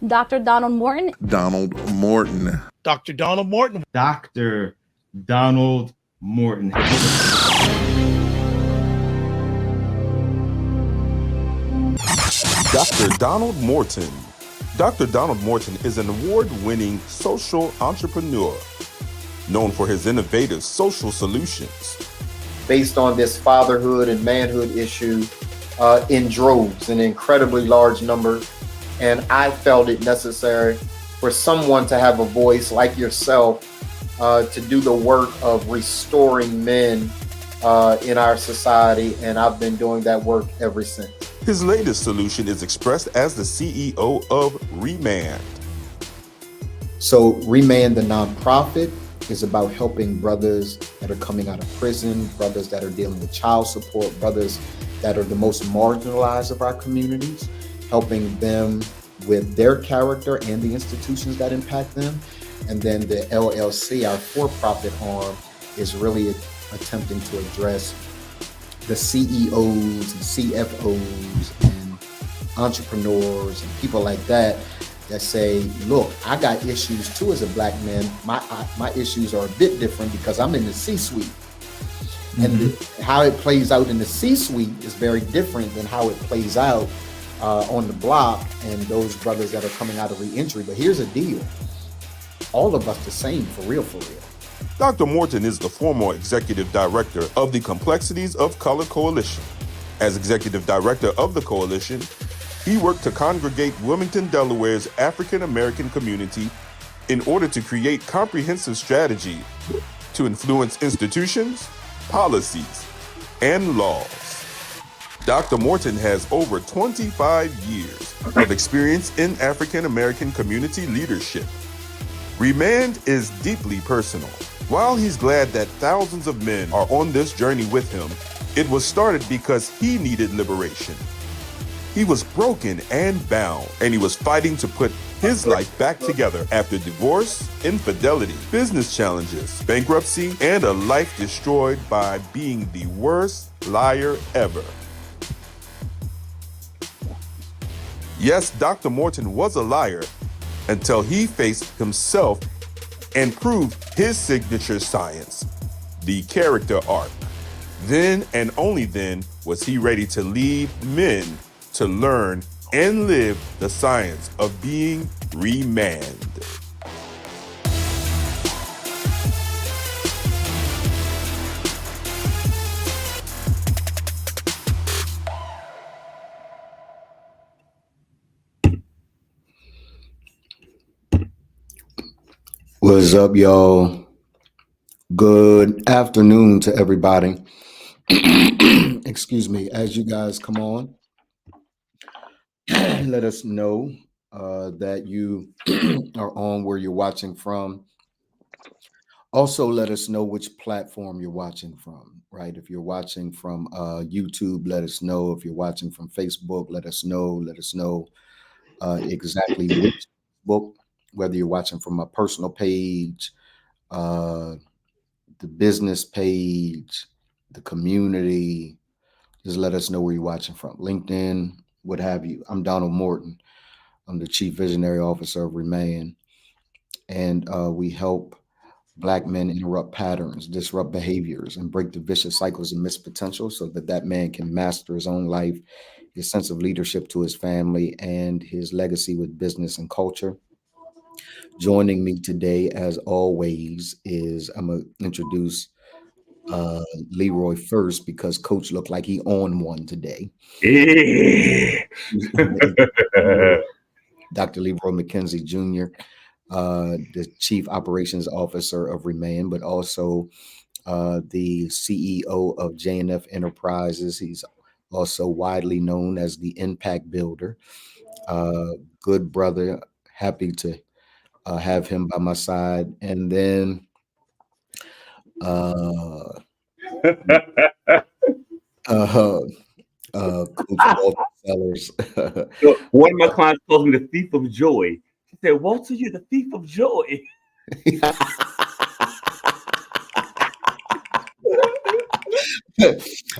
Dr. Donald Morton. Donald Morton. Dr. Donald Morton. Dr. Donald Morton. Dr. Donald Morton. Dr. Donald Morton is an award-winning social entrepreneur known for his innovative social solutions. Based on this fatherhood and manhood issue in droves, in incredibly large numbers. And I felt it necessary for someone to have a voice like yourself to do the work of restoring men in our society. And I've been doing that work ever since. His latest solution is expressed as the CEO of Remand. So Remand, the nonprofit, is about helping brothers that are coming out of prison, brothers that are dealing with child support, brothers that are the most marginalized of our communities, helping them with their character and the institutions that impact them. And then the LLC, our for-profit arm, is really attempting to address the CEOs and CFOs and entrepreneurs and people like that say, look, I got issues too as a black man. My issues are a bit different because I'm in the C-suite. Mm-hmm. And how it plays out in the C-suite is very different than how it plays out on the block and those brothers that are coming out of re-entry. But here's a deal. All of us the same, for real, for real. Dr. Morton is the former executive director of the Complexities of Color Coalition. As executive director of the coalition, he worked to congregate Wilmington, Delaware's African-American community in order to create comprehensive strategy to influence institutions, policies, and laws. Dr. Morton has over 25 years of experience in African-American community leadership. Remand is deeply personal. While he's glad that thousands of men are on this journey with him, it was started because he needed liberation. He was broken and bound, and he was fighting to put his life back together after divorce, infidelity, business challenges, bankruptcy, and a life destroyed by being the worst liar ever. Yes, Dr. Morton was a liar until he faced himself and proved his signature science, the character arc. Then and only then was he ready to lead men to learn and live the science of being remanded. What's up, y'all? Good afternoon to everybody. Excuse me, as you guys come on, let us know that you are on, where you're watching from. Also, let us know which platform you're watching from, right? If you're watching from YouTube, let us know. If you're watching from Facebook, let us know. Let us know exactly which book, whether you're watching from my personal page, the business page, the community. Just let us know where you're watching from. LinkedIn, what have you. I'm Donald Morton. I'm the Chief Visionary Officer of Remand. And we help Black men interrupt patterns, disrupt behaviors, and break the vicious cycles of missed potential so that that man can master his own life, his sense of leadership to his family, and his legacy with business and culture. Joining me today, as always, is I'm going to introduce Leroy first because Coach looked like he on one today. Dr. Leroy McKenzie Jr., the Chief Operations Officer of Remand, but also the CEO of JNF Enterprises. He's also widely known as the Impact Builder. Good brother, happy to have him by my side. And then Coach Walter Sellers. So one of my clients calls me the thief of joy. She said, Walter, you're the thief of joy.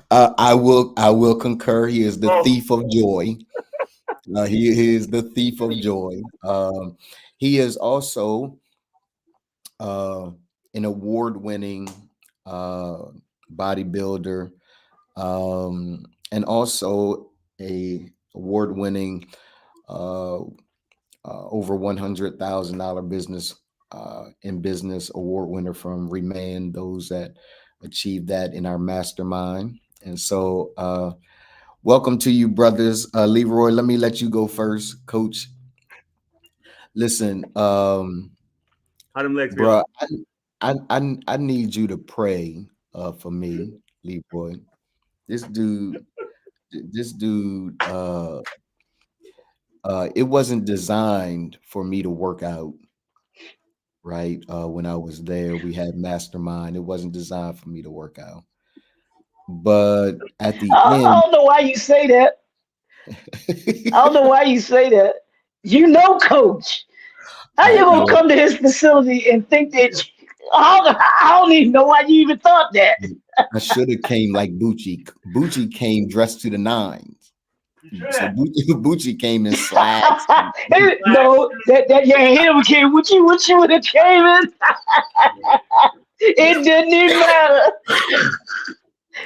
I will concur. He is the thief of joy. He is the thief of joy. He is also an award-winning bodybuilder, and also a award-winning over $100,000 business award winner from Remand, those that achieved that in our mastermind. And so welcome to you, brothers. Leroy, let me let you go first, Coach. Listen, How them legs bro, I need you to pray for me, Leroy. This dude, it wasn't designed for me to work out, right? When I was there, we had mastermind. It wasn't designed for me to work out. But at the I don't know why you say that. I don't know why you say that. You know, Coach. How you gonna come to his facility and think that? I don't even know why you even thought that. I should have came like Bucci. Bucci came dressed to the nines. So Bucci came in slacks. No, that young him came. What you would have came in? It didn't even matter.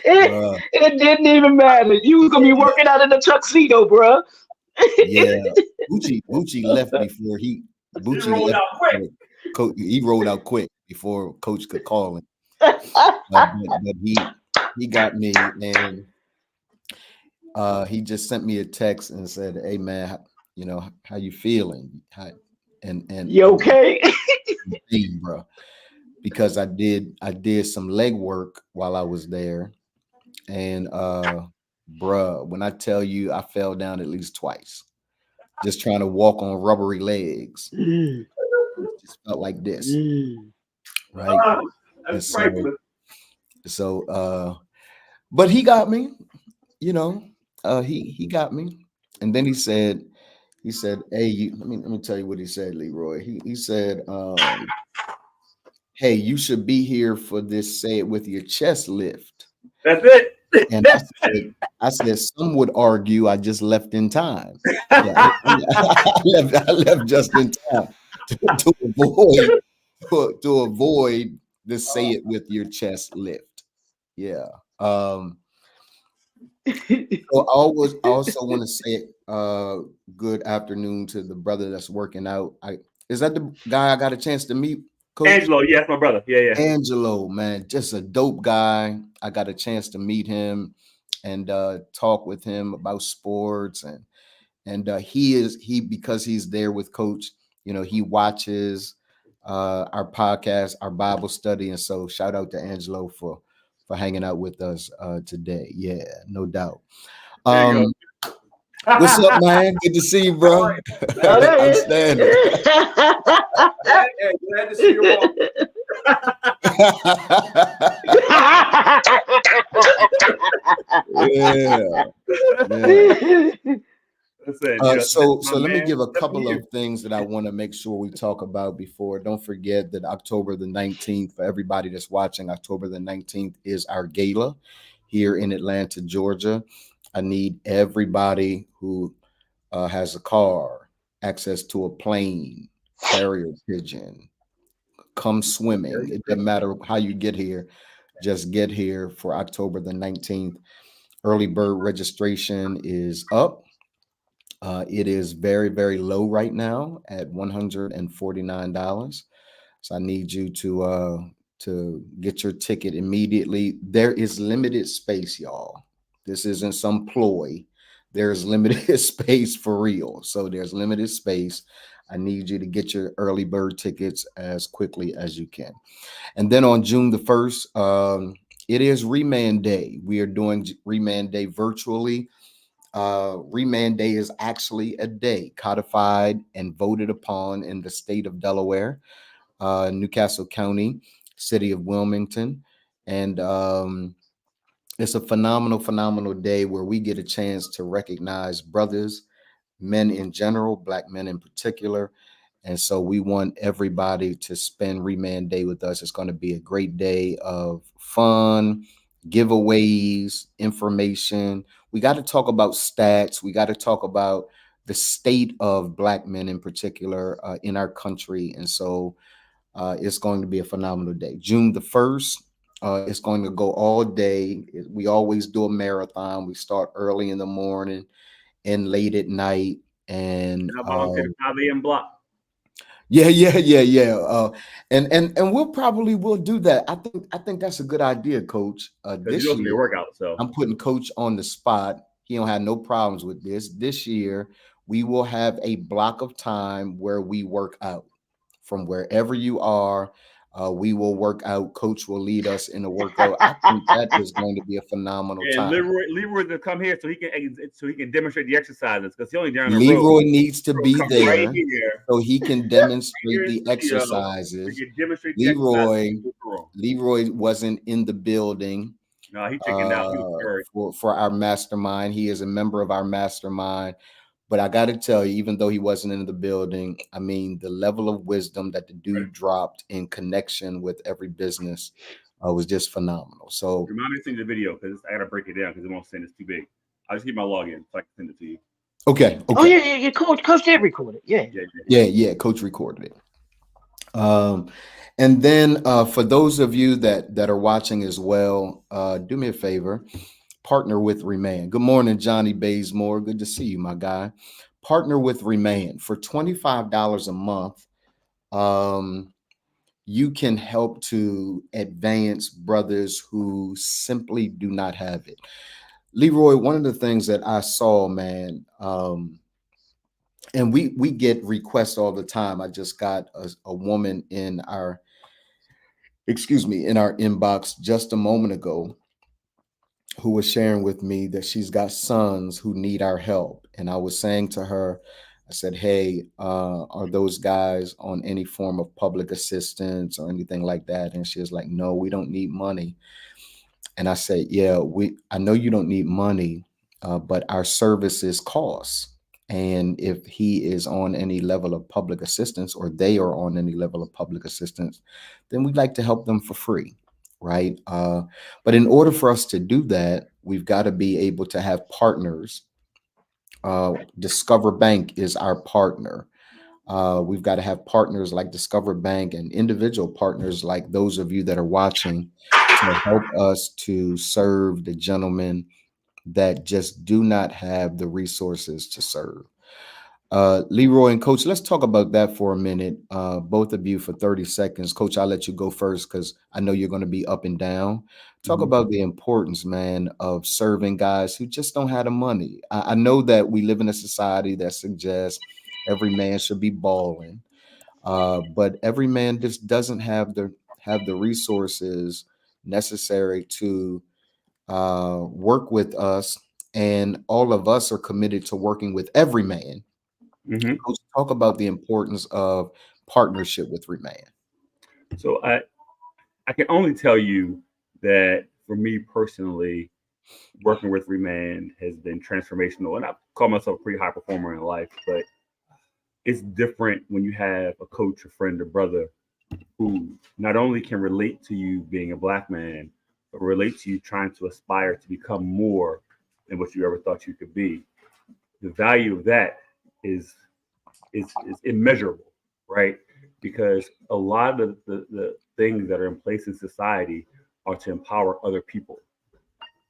It didn't even matter. You was gonna be working out in a tuxedo, bro. Yeah, Bucci left before he. Bucci rolled out quick. He rolled out quick before Coach could call him. But he got me, and he just sent me a text and said, "Hey man, you know how you feeling? And you okay, bro?" Because I did some leg work while I was there, and bruh, when I tell you I fell down at least twice, just trying to walk on rubbery legs. It just felt like this, right? But he got me, you know. He got me, and then he said, "Hey, let me tell you what he said, Leroy. He said, hey, you should be here for this say it with your chest lift." That's it. And I said, some would argue I just left in time. Yeah, I left just in time to avoid the say it with your chest lift. Yeah. So I also want to say good afternoon to the brother that's working out. Is that the guy I got a chance to meet? Coach? Angelo, yes, my brother. Yeah. Angelo, man, just a dope guy. I got a chance to meet him and talk with him about sports, and he because he's there with Coach, you know, he watches our podcast, our Bible study, and so shout out to Angelo for hanging out with us today. Yeah, no doubt. What's up, man? Good to see you, bro. Outstanding. Hey, glad to see you all. So let me give a couple of things that I want to make sure we talk about before. Don't forget that October the 19th, for everybody that's watching, October the 19th is our gala here in Atlanta, Georgia. I need everybody who has a car, access to a plane, carrier pigeon, come swimming. It doesn't matter how you get here, just get here for October the 19th. Early bird registration is up. It is very, very low right now at $149. So I need you to get your ticket immediately. There is limited space, y'all. This isn't some ploy. There's limited space for real. So there's limited space. I need you to get your early bird tickets as quickly as you can. And then on June the 1st, it is Remand Day. We are doing Remand Day virtually. Remand Day is actually a day codified and voted upon in the state of Delaware, Newcastle County, city of Wilmington. And it's a phenomenal day where we get a chance to recognize brothers, men in general, Black men in particular. And so we want everybody to spend Remand Day with us. It's going to be a great day of fun, giveaways, information. We got to talk about stats. We got to talk about the state of Black men in particular in our country. And so it's going to be a phenomenal day. June the 1st, it's going to go all day. We always do a marathon. We start early in the morning and late at night. And I volunteer to 5 a.m. block. Yeah. And we'll do that. I think that's a good idea, Coach. This You know year, workout, so I'm putting Coach on the spot. He don't have no problems with this. This year, we will have a block of time where we work out from wherever you are. We will work out. Coach will lead us in a workout. I think that is going to be a phenomenal and time. Leroy to come here so he can demonstrate the exercises because he only down the Leroy road. needs to be there right here, so he can demonstrate right the exercises. Demonstrate Leroy wasn't in the building. No, he chickened out. For our mastermind. He is a member of our mastermind. But I got to tell you, even though he wasn't in the building, I mean, the level of wisdom that the dude dropped in connection with every business was just phenomenal. So remind me to send you the video because I got to break it down because it won't send. It's too big. I'll just keep my login so I can send it to you. Okay. Oh yeah. Coach did record it. Yeah. Coach recorded it. And then for those of you that are watching as well, do me a favor. Partner with Remand. Good morning, Johnny Bazemore. Good to see you, my guy. Partner with Remand for $25 a month. You can help to advance brothers who simply do not have it. Leroy, one of the things that I saw, man, and we get requests all the time. I just got a woman in our inbox just a moment ago who was sharing with me that she's got sons who need our help. And I was saying to her, I said, hey, are those guys on any form of public assistance or anything like that? And she was like, no, we don't need money. And I said, yeah, I know you don't need money, but our services cost. And if he is on any level of public assistance or they are on any level of public assistance, then we'd like to help them for free. Right. But in order for us to do that, we've got to be able to have partners. Discover Bank is our partner. We've got to have partners like Discover Bank and individual partners like those of you that are watching to help us to serve the gentlemen that just do not have the resources to serve. Leroy and Coach, let's talk about that for a minute. Both of you for 30 seconds. Coach, I'll let you go first because I know you're going to be up and down. Talk about the importance, man, of serving guys who just don't have the money. I know that we live in a society that suggests every man should be balling, but every man just doesn't have the resources necessary to work with us. And all of us are committed to working with every man. Coach, talk about the importance of partnership with Remand. So I can only tell you that for me personally, working with Remand has been transformational. And I call myself a pretty high performer in life, but it's different when you have a coach, a friend, or brother who not only can relate to you being a Black man, but relate to you trying to aspire to become more than what you ever thought you could be. The value of that is immeasurable, right? Because a lot of the things that are in place in society are to empower other people.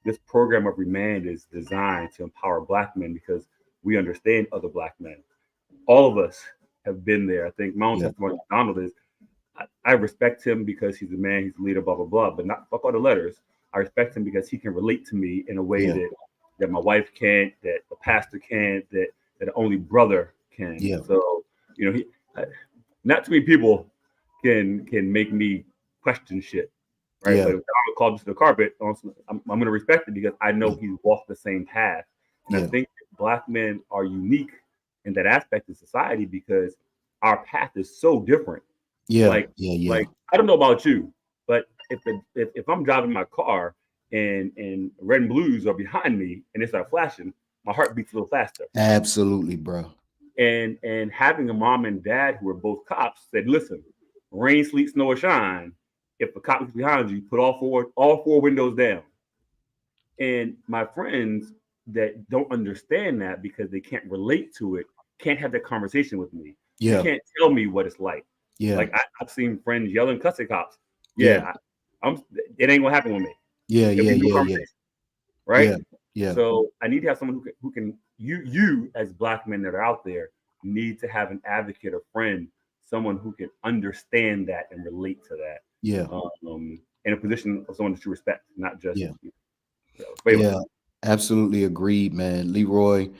This program of Remand is designed to empower Black men because we understand other Black men. All of us have been there. I think my own testimony with Donald is I respect him because he's a man, he's a leader, blah, blah, blah, but not fuck all the letters. I respect him because he can relate to me in a way that my wife can't, that the pastor can't, that only brother can. So, not too many people can make me question shit, right? But if I call this to the carpet, I'm going to respect it because I know he's walked the same path. And I think Black men are unique in that aspect of society because our path is so different. Like I don't know about you, but if I'm driving my car and red and blues are behind me and they start flashing, my heart beats a little faster. Absolutely, bro. And having a mom and dad who are both cops said, listen, rain, sleet, snow, or shine, if a cop is behind you, put all four windows down. And my friends that don't understand that because they can't relate to it can't have that conversation with me. Yeah. You can't tell me what it's like. Yeah. Like I've seen friends yelling, cussing cops. Yeah. It ain't gonna happen with me. Yeah. It'll Yeah. be no Yeah. Yeah. conversation, right? Yeah. Yeah. So I need to have someone who can you as Black men that are out there need to have an advocate, a friend, someone who can understand that and relate to that. Yeah. In a position of someone that you respect, not just Yeah. Absolutely agreed, man. Leroy,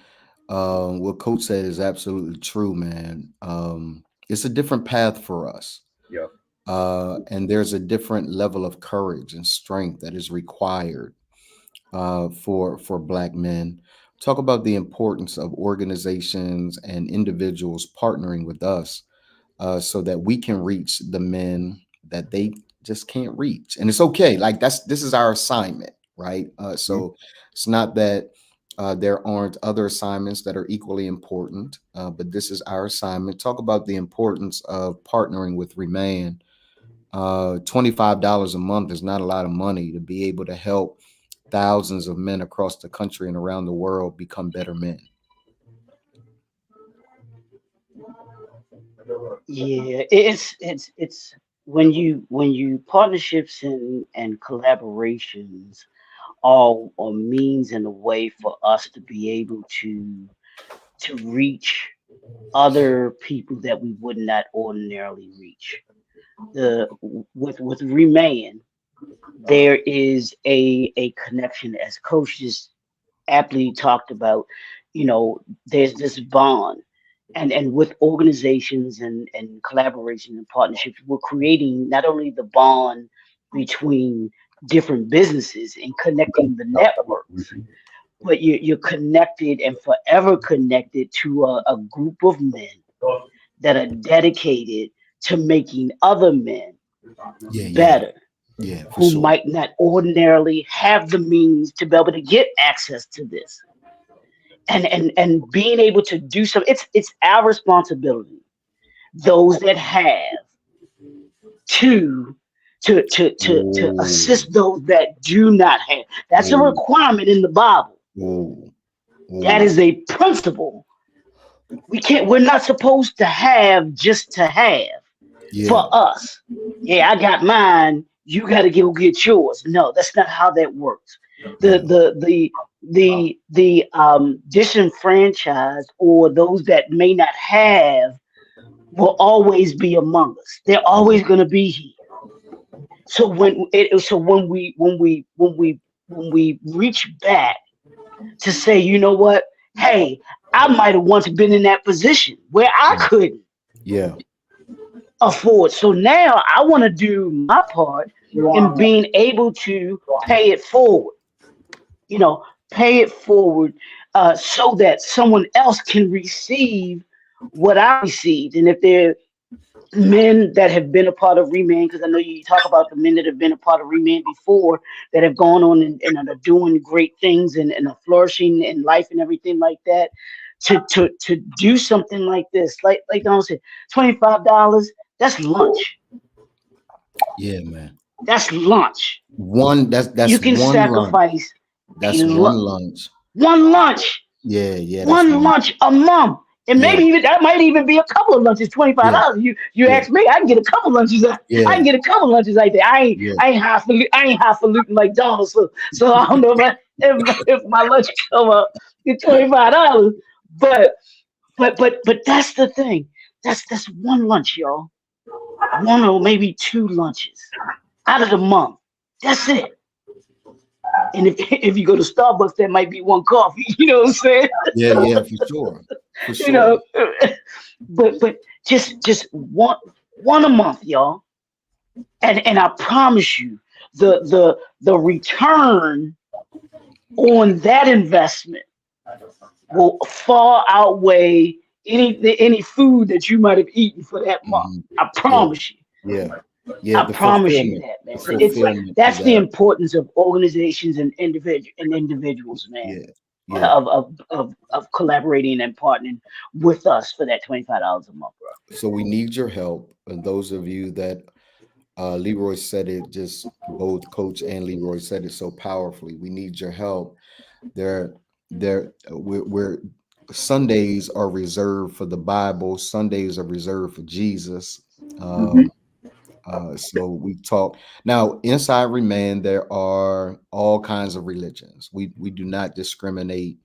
what Coach said is absolutely true, man. It's a different path for us. Yeah. And there's a different level of courage and strength that is required for Black men. Talk about the importance of organizations and individuals partnering with us so that we can reach the men that they just can't reach. And it's okay. Like this is our assignment, right? So it's not that there aren't other assignments that are equally important, but this is our assignment. Talk about the importance of partnering with Remain. $25 a month is not a lot of money to be able to help thousands of men across the country and around the world become better men. Yeah, it's when you partnerships and collaborations are means and a way for us to be able to reach other people that we would not ordinarily reach. With Remain, there is a connection, as Coach just aptly talked about. There's this bond, and with organizations and collaboration and partnerships, we're creating not only the bond between different businesses and connecting the networks, but you're connected and forever connected to a group of men that are dedicated to making other men better, who sure. might not ordinarily have the means to be able to get access to this. And being able to do so, it's our responsibility, those that have, to assist those that do not have. That's a requirement in the Bible. That is a principle. We're not supposed to have just to have for us. Yeah, I got mine. You got to go get yours. No, that's not how that works. The disenfranchised, or those that may not have, will always be among us. They're always going to be here. So when we reach back to say, you know what? Hey, I might have once been in that position where I couldn't afford. So now I want to do my part in being able to pay it forward. Pay it forward so that someone else can receive what I received. And if they're men that have been a part of Remain, because I know you talk about the men that have been a part of Remain before, that have gone on and are doing great things and are flourishing in life and everything like that, to do something like this, like Donald said, $25, that's lunch. Yeah, man. That's lunch. That's you can one sacrifice. Lunch. That's one lunch. One lunch. Yeah. One lunch a month. And maybe even that might even be a couple of lunches, $25. You ask me, I can get a couple lunches. I can get a couple lunches like that. I ain't highfalutin like Donald, so I don't know if my lunch come up to $25. But that's the thing. That's one lunch, y'all. One or maybe two lunches out of the month. That's it. And if you go to Starbucks, that might be one coffee. You know what I'm saying? Yeah, for sure. But just one a month, y'all. And I promise you, the return on that investment will far outweigh any food that you might have eaten for that month. I promise you. Yeah, I promise you that, man. That's the importance of organizations and individuals, man. Of collaborating and partnering with us for that $25 a month, bro. So we need your help. And those of you that Leroy said it, just both Coach and Leroy said it so powerfully. We need your help. We're Sundays are reserved for the Bible. Sundays are reserved for Jesus. Mhm. So we talk now inside Remand. There are all kinds of religions. We do not discriminate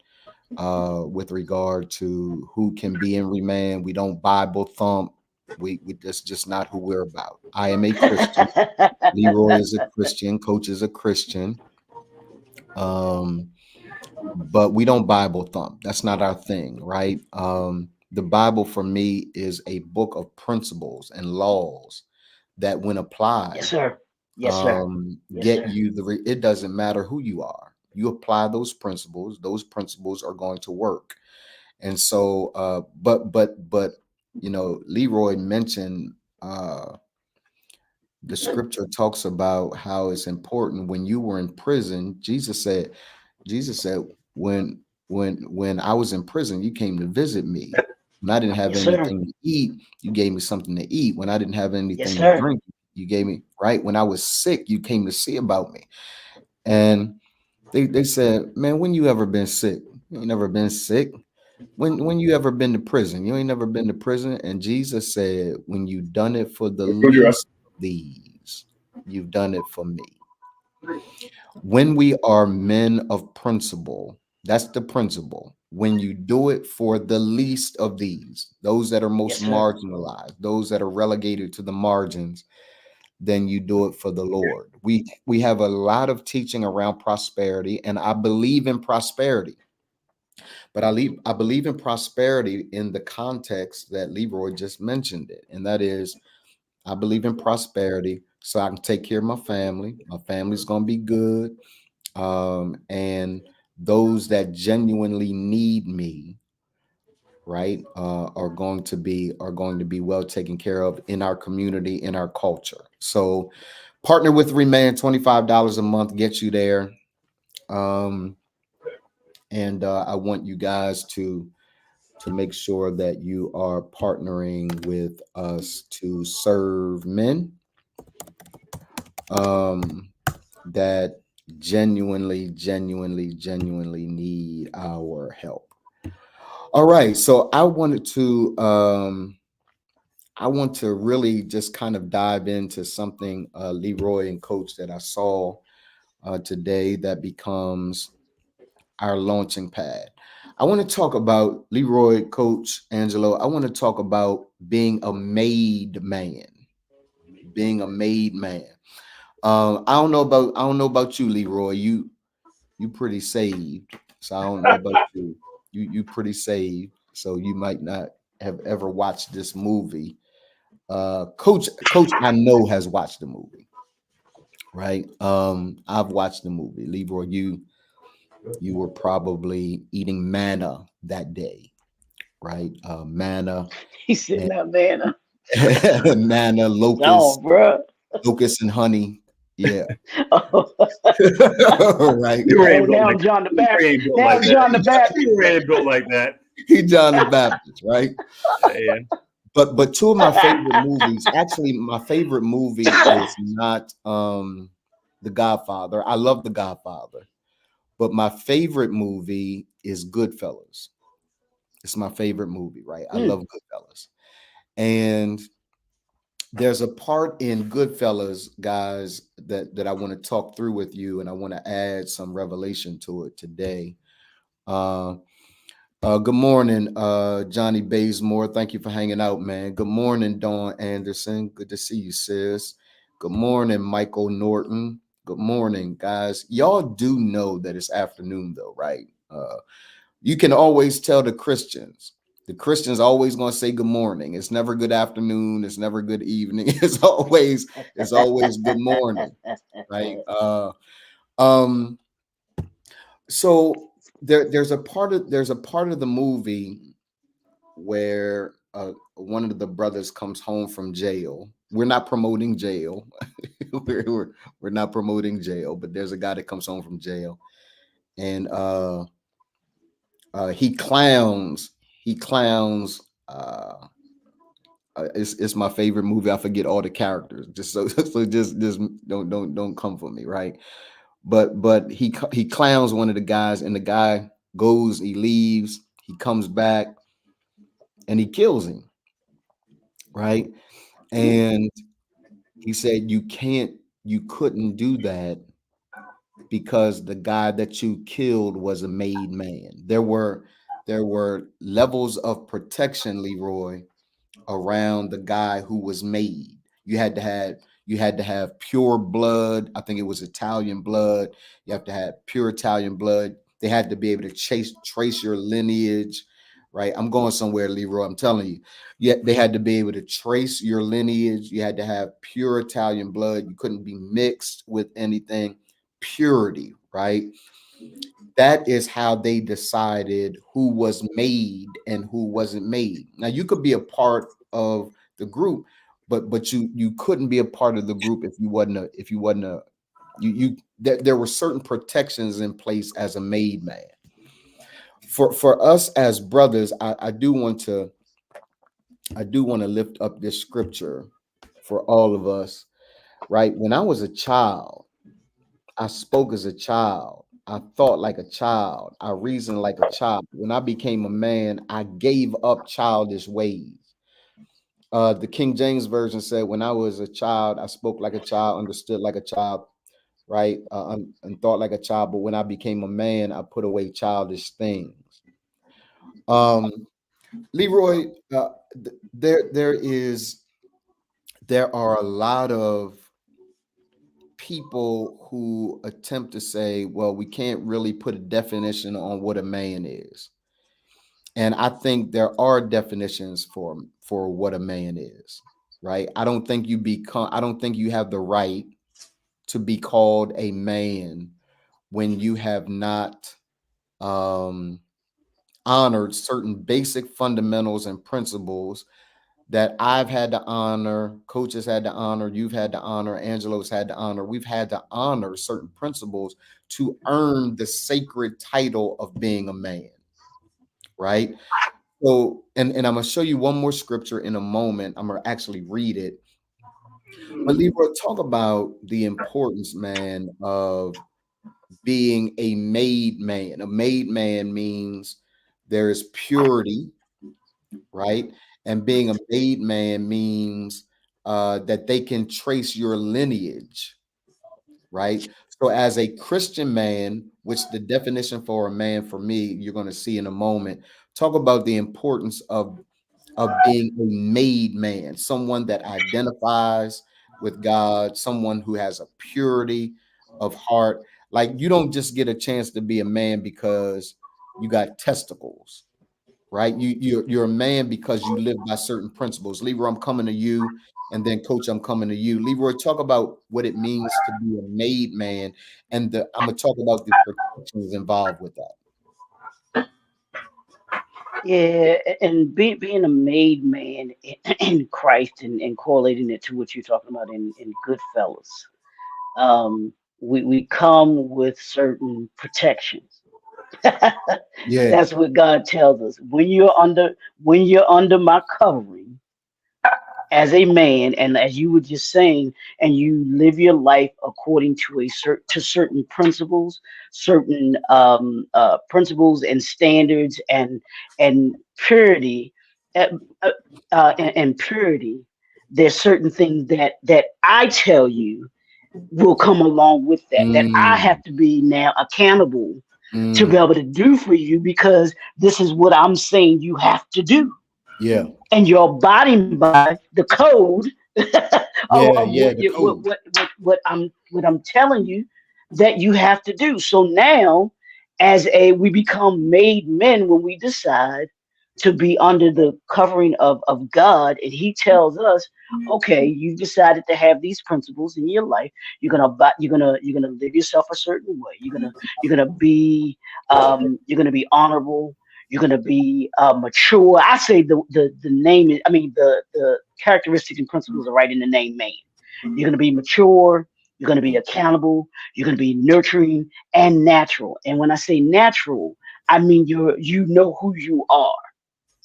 with regard to who can be in Remand. We don't Bible thump. We that's just not who we're about. I am a Christian. Leroy is a Christian. Coach is a Christian. Um, but we don't Bible thump. That's not our thing, right? The Bible for me is a book of principles and laws that, when applied, Yes, sir. Yes, sir. Yes, get sir. you it doesn't matter who you are. You apply those principles are going to work. And so, but Leroy mentioned the scripture talks about how it's important when you were in prison. Jesus said, when I was in prison, you came to visit me. When I didn't have Yes, sir. anything to eat, you gave me something to eat. When I didn't have Yes, anything to sir. drink, you gave me, right? When I was sick, you came to see about me. And they said, man, when you ever been sick? You ain't never been sick. When you ever been to prison? You ain't never been to prison. And Jesus said, when you done it for the least of these, you've done it for me. When we are men of principle, that's the principle. When you do it for the least of these, those that are most Yes, sir. marginalized, those that are relegated to the margins, then you do it for the Lord. We have a lot of teaching around prosperity, and I believe in prosperity. But I believe in prosperity in the context that Leroy just mentioned it, and that is, I believe in prosperity so I can take care of my family. My family's gonna be good, and those that genuinely need me, right, are going to be well taken care of in our community, in our culture. So, partner with Remand. $25 a month gets you there. Um, and I want you guys to make sure that you are partnering with us to serve men that genuinely need our help. All right, so I want to really just kind of dive into something, Leroy and Coach, that I saw today that becomes our launching pad. I want to talk about, Leroy, Coach, Angelo. I want to talk about being a made man. Being a made man. I don't know about you, Leroy. You pretty saved, so I don't know about you. You pretty saved, so you might not have ever watched this movie. Coach, I know has watched the movie, right? I've watched the movie. Leroy, you were probably eating manna that day, right? Manna He said, and "Now, man, manna, no, bro." locust and honey. Yeah, Oh, right. Leroy ain't built now like I'm John the Leroy Baptist. ain't built Now like I'm that. John the Baptist. Leroy ain't built like that. He John the Baptist, right? Yeah. But two of my favorite movies, actually, my favorite movie is not The Godfather. I love The Godfather, but my favorite movie is Goodfellas. It's my favorite movie, right? I Mm. love Goodfellas. And there's a part in Goodfellas, guys, that I want to talk through with you, and I want to add some revelation to it today. Good morning, Johnny Bazemore. Thank you for hanging out, man. Good morning, Dawn Anderson. Good to see you, sis. Good morning, Michael Norton. Good morning, guys. Y'all do know that it's afternoon, though, right? You can always tell the Christians. The Christians always going to say good morning. It's never good afternoon. It's never good evening. It's always good morning, right? Um. So there's a part of the movie where one of the brothers comes home from jail. We're not promoting jail. we're not promoting jail, but there's a guy that comes home from jail, and he clowns. It's my favorite movie. I forget all the characters. Just just don't come for me, right? But he clowns one of the guys, and the guy goes. He leaves. He comes back and he kills him, right? And he said, you couldn't do that because the guy that you killed was a made man. There were levels of protection, Leroy, around the guy who was made. You had to have pure blood. I think it was Italian blood. You have to have pure Italian blood. They had to be able to trace your lineage, right? I'm going somewhere, Leroy. I'm telling you. Yet they had to be able to trace your lineage. You had to have pure Italian blood. You couldn't be mixed with anything. Purity, right? That is how they decided who was made and who wasn't made. Now you could be a part of the group, but you couldn't be a part of the group if you wasn't there were certain protections in place as a made man. For us as brothers, I do want to lift up this scripture for all of us, right? When I was a child, I spoke as a child. I thought like a child. I reasoned like a child. When I became a man, I gave up childish ways. The King James Version said, when I was a child, I spoke like a child, understood like a child, right? And thought like a child. But when I became a man, I put away childish things. Leroy, there are a lot of people who attempt to say, well, we can't really put a definition on what a man is. And I think there are definitions for what a man is, right? I don't think you have the right to be called a man when you have not honored certain basic fundamentals and principles that I've had to honor, coaches had to honor, you've had to honor, Angelo's had to honor. We've had to honor certain principles to earn the sacred title of being a man, right? So, and I'm going to show you one more scripture in a moment. I'm going to actually read it. But Leroy, talk about the importance, man, of being a made man. A made man means there is purity, right? And being a made man means that they can trace your lineage, right? So as a Christian man, which the definition for a man for me, you're going to see in a moment, talk about the importance of being a made man, someone that identifies with God, someone who has a purity of heart. Like you don't just get a chance to be a man because you got testicles. Right, you're a man because you live by certain principles. Leroy, I'm coming to you, and then Coach, I'm coming to you. Leroy, talk about what it means to be a made man, and I'm gonna talk about the protections involved with that. Yeah, and being a made man in Christ and correlating it to what you're talking about in Goodfellas, we come with certain protections. Yeah, That's what God tells us. When you're under my covering as a man, and as you were just saying, and you live your life according to certain principles, certain principles and standards and purity, and purity. There's certain things that I tell you will come along with that I have to be now accountable to be able to do for you, because this is what I'm saying you have to do. Yeah. And you're abiding by the code what I'm telling you that you have to do. So now we become made men when we decide to be under the covering of God, and he tells us, okay, you've decided to have these principles in your life. You're gonna live yourself a certain way. You're gonna be honorable. You're gonna be mature. I say the name is, the characteristics and principles are right in the name man. You're gonna be mature. You're gonna be accountable. You're gonna be nurturing and natural. And when I say natural, I mean you know who you are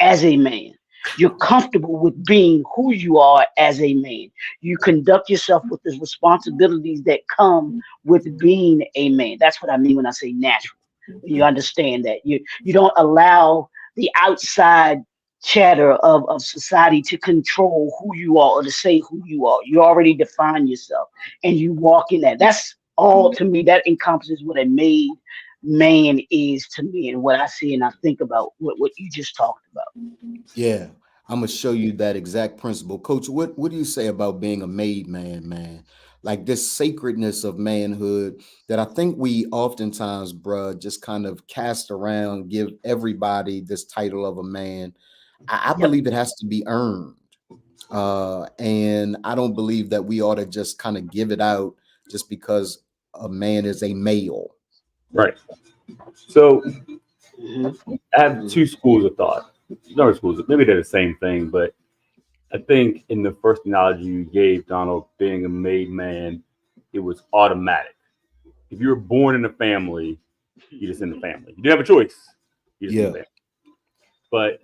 as a man. You're comfortable with being who you are as a man. You conduct yourself with the responsibilities that come with being a man. That's what I mean when I say natural. You understand that you don't allow the outside chatter of society to control who you are or to say who you are. You already define yourself and you walk in that. That's all to me. That encompasses what a made man is to me and what I see and I think about what you just talked about. Yeah, I'm gonna show you that exact principle. Coach, what do you say about being a made man, man? Like this sacredness of manhood that I think we oftentimes, bruh, just kind of cast around, give everybody this title of a man. I Yep. believe it has to be earned. And I don't believe that we ought to just kind of give it out just because a man is a male. Right. So Mhm. I have two schools of thought. No schools, maybe they're the same thing, but I think in the first analogy you gave, Donald, being a made man, it was automatic. If you were born in a family, you're just in the family. You didn't have a choice. You're just in the family. But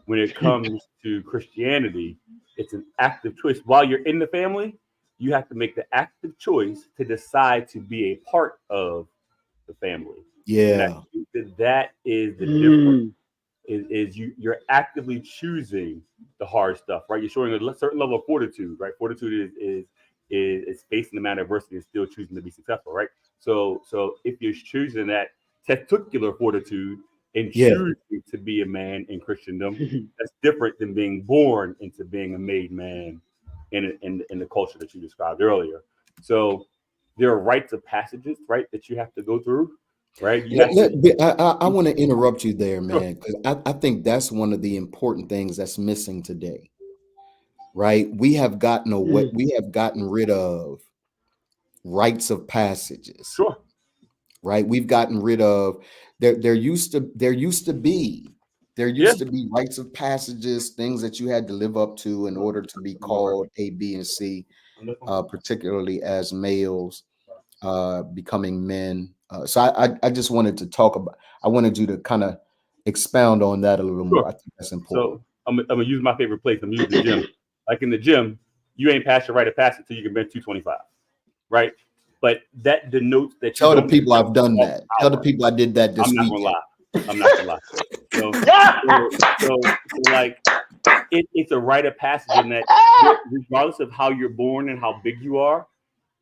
when it comes to Christianity, it's an active choice. While you're in the family, you have to make the active choice to decide to be a part of the family. And I Yeah. think that is the difference. Mm. Is you're actively choosing the hard stuff, right? You're showing a certain level of fortitude, right? Fortitude is facing the amount of adversity and still choosing to be successful, right? So if you're choosing that testicular fortitude and Yeah. choosing to be a man in Christendom, that's different than being born into being a made man in the culture that you described earlier. So there are rites of passages, right, that you have to go through, right? You have to. I want to interrupt you there, Sure. man, because I think that's one of the important things that's missing today, right? We have gotten away, Mm. we have gotten rid of rites of passages, Sure. right? We've gotten rid of there used to be rites of passages, things that you had to live up to in order to be called A, B, and C, particularly as males becoming men. So I just wanted to talk about. I wanted you to kind of expound on that a little more. I think that's important. So I'm gonna use my favorite place. I'm using the gym. Like in the gym, you ain't past your rite of passage until you can bench 225, right? But that denotes that Tell you the don't people I've done have that. Tell the power. people I did that this I'm not week. gonna lie. I'm not gonna lie. So like it's a rite of passage in that regardless of how you're born and how big you are,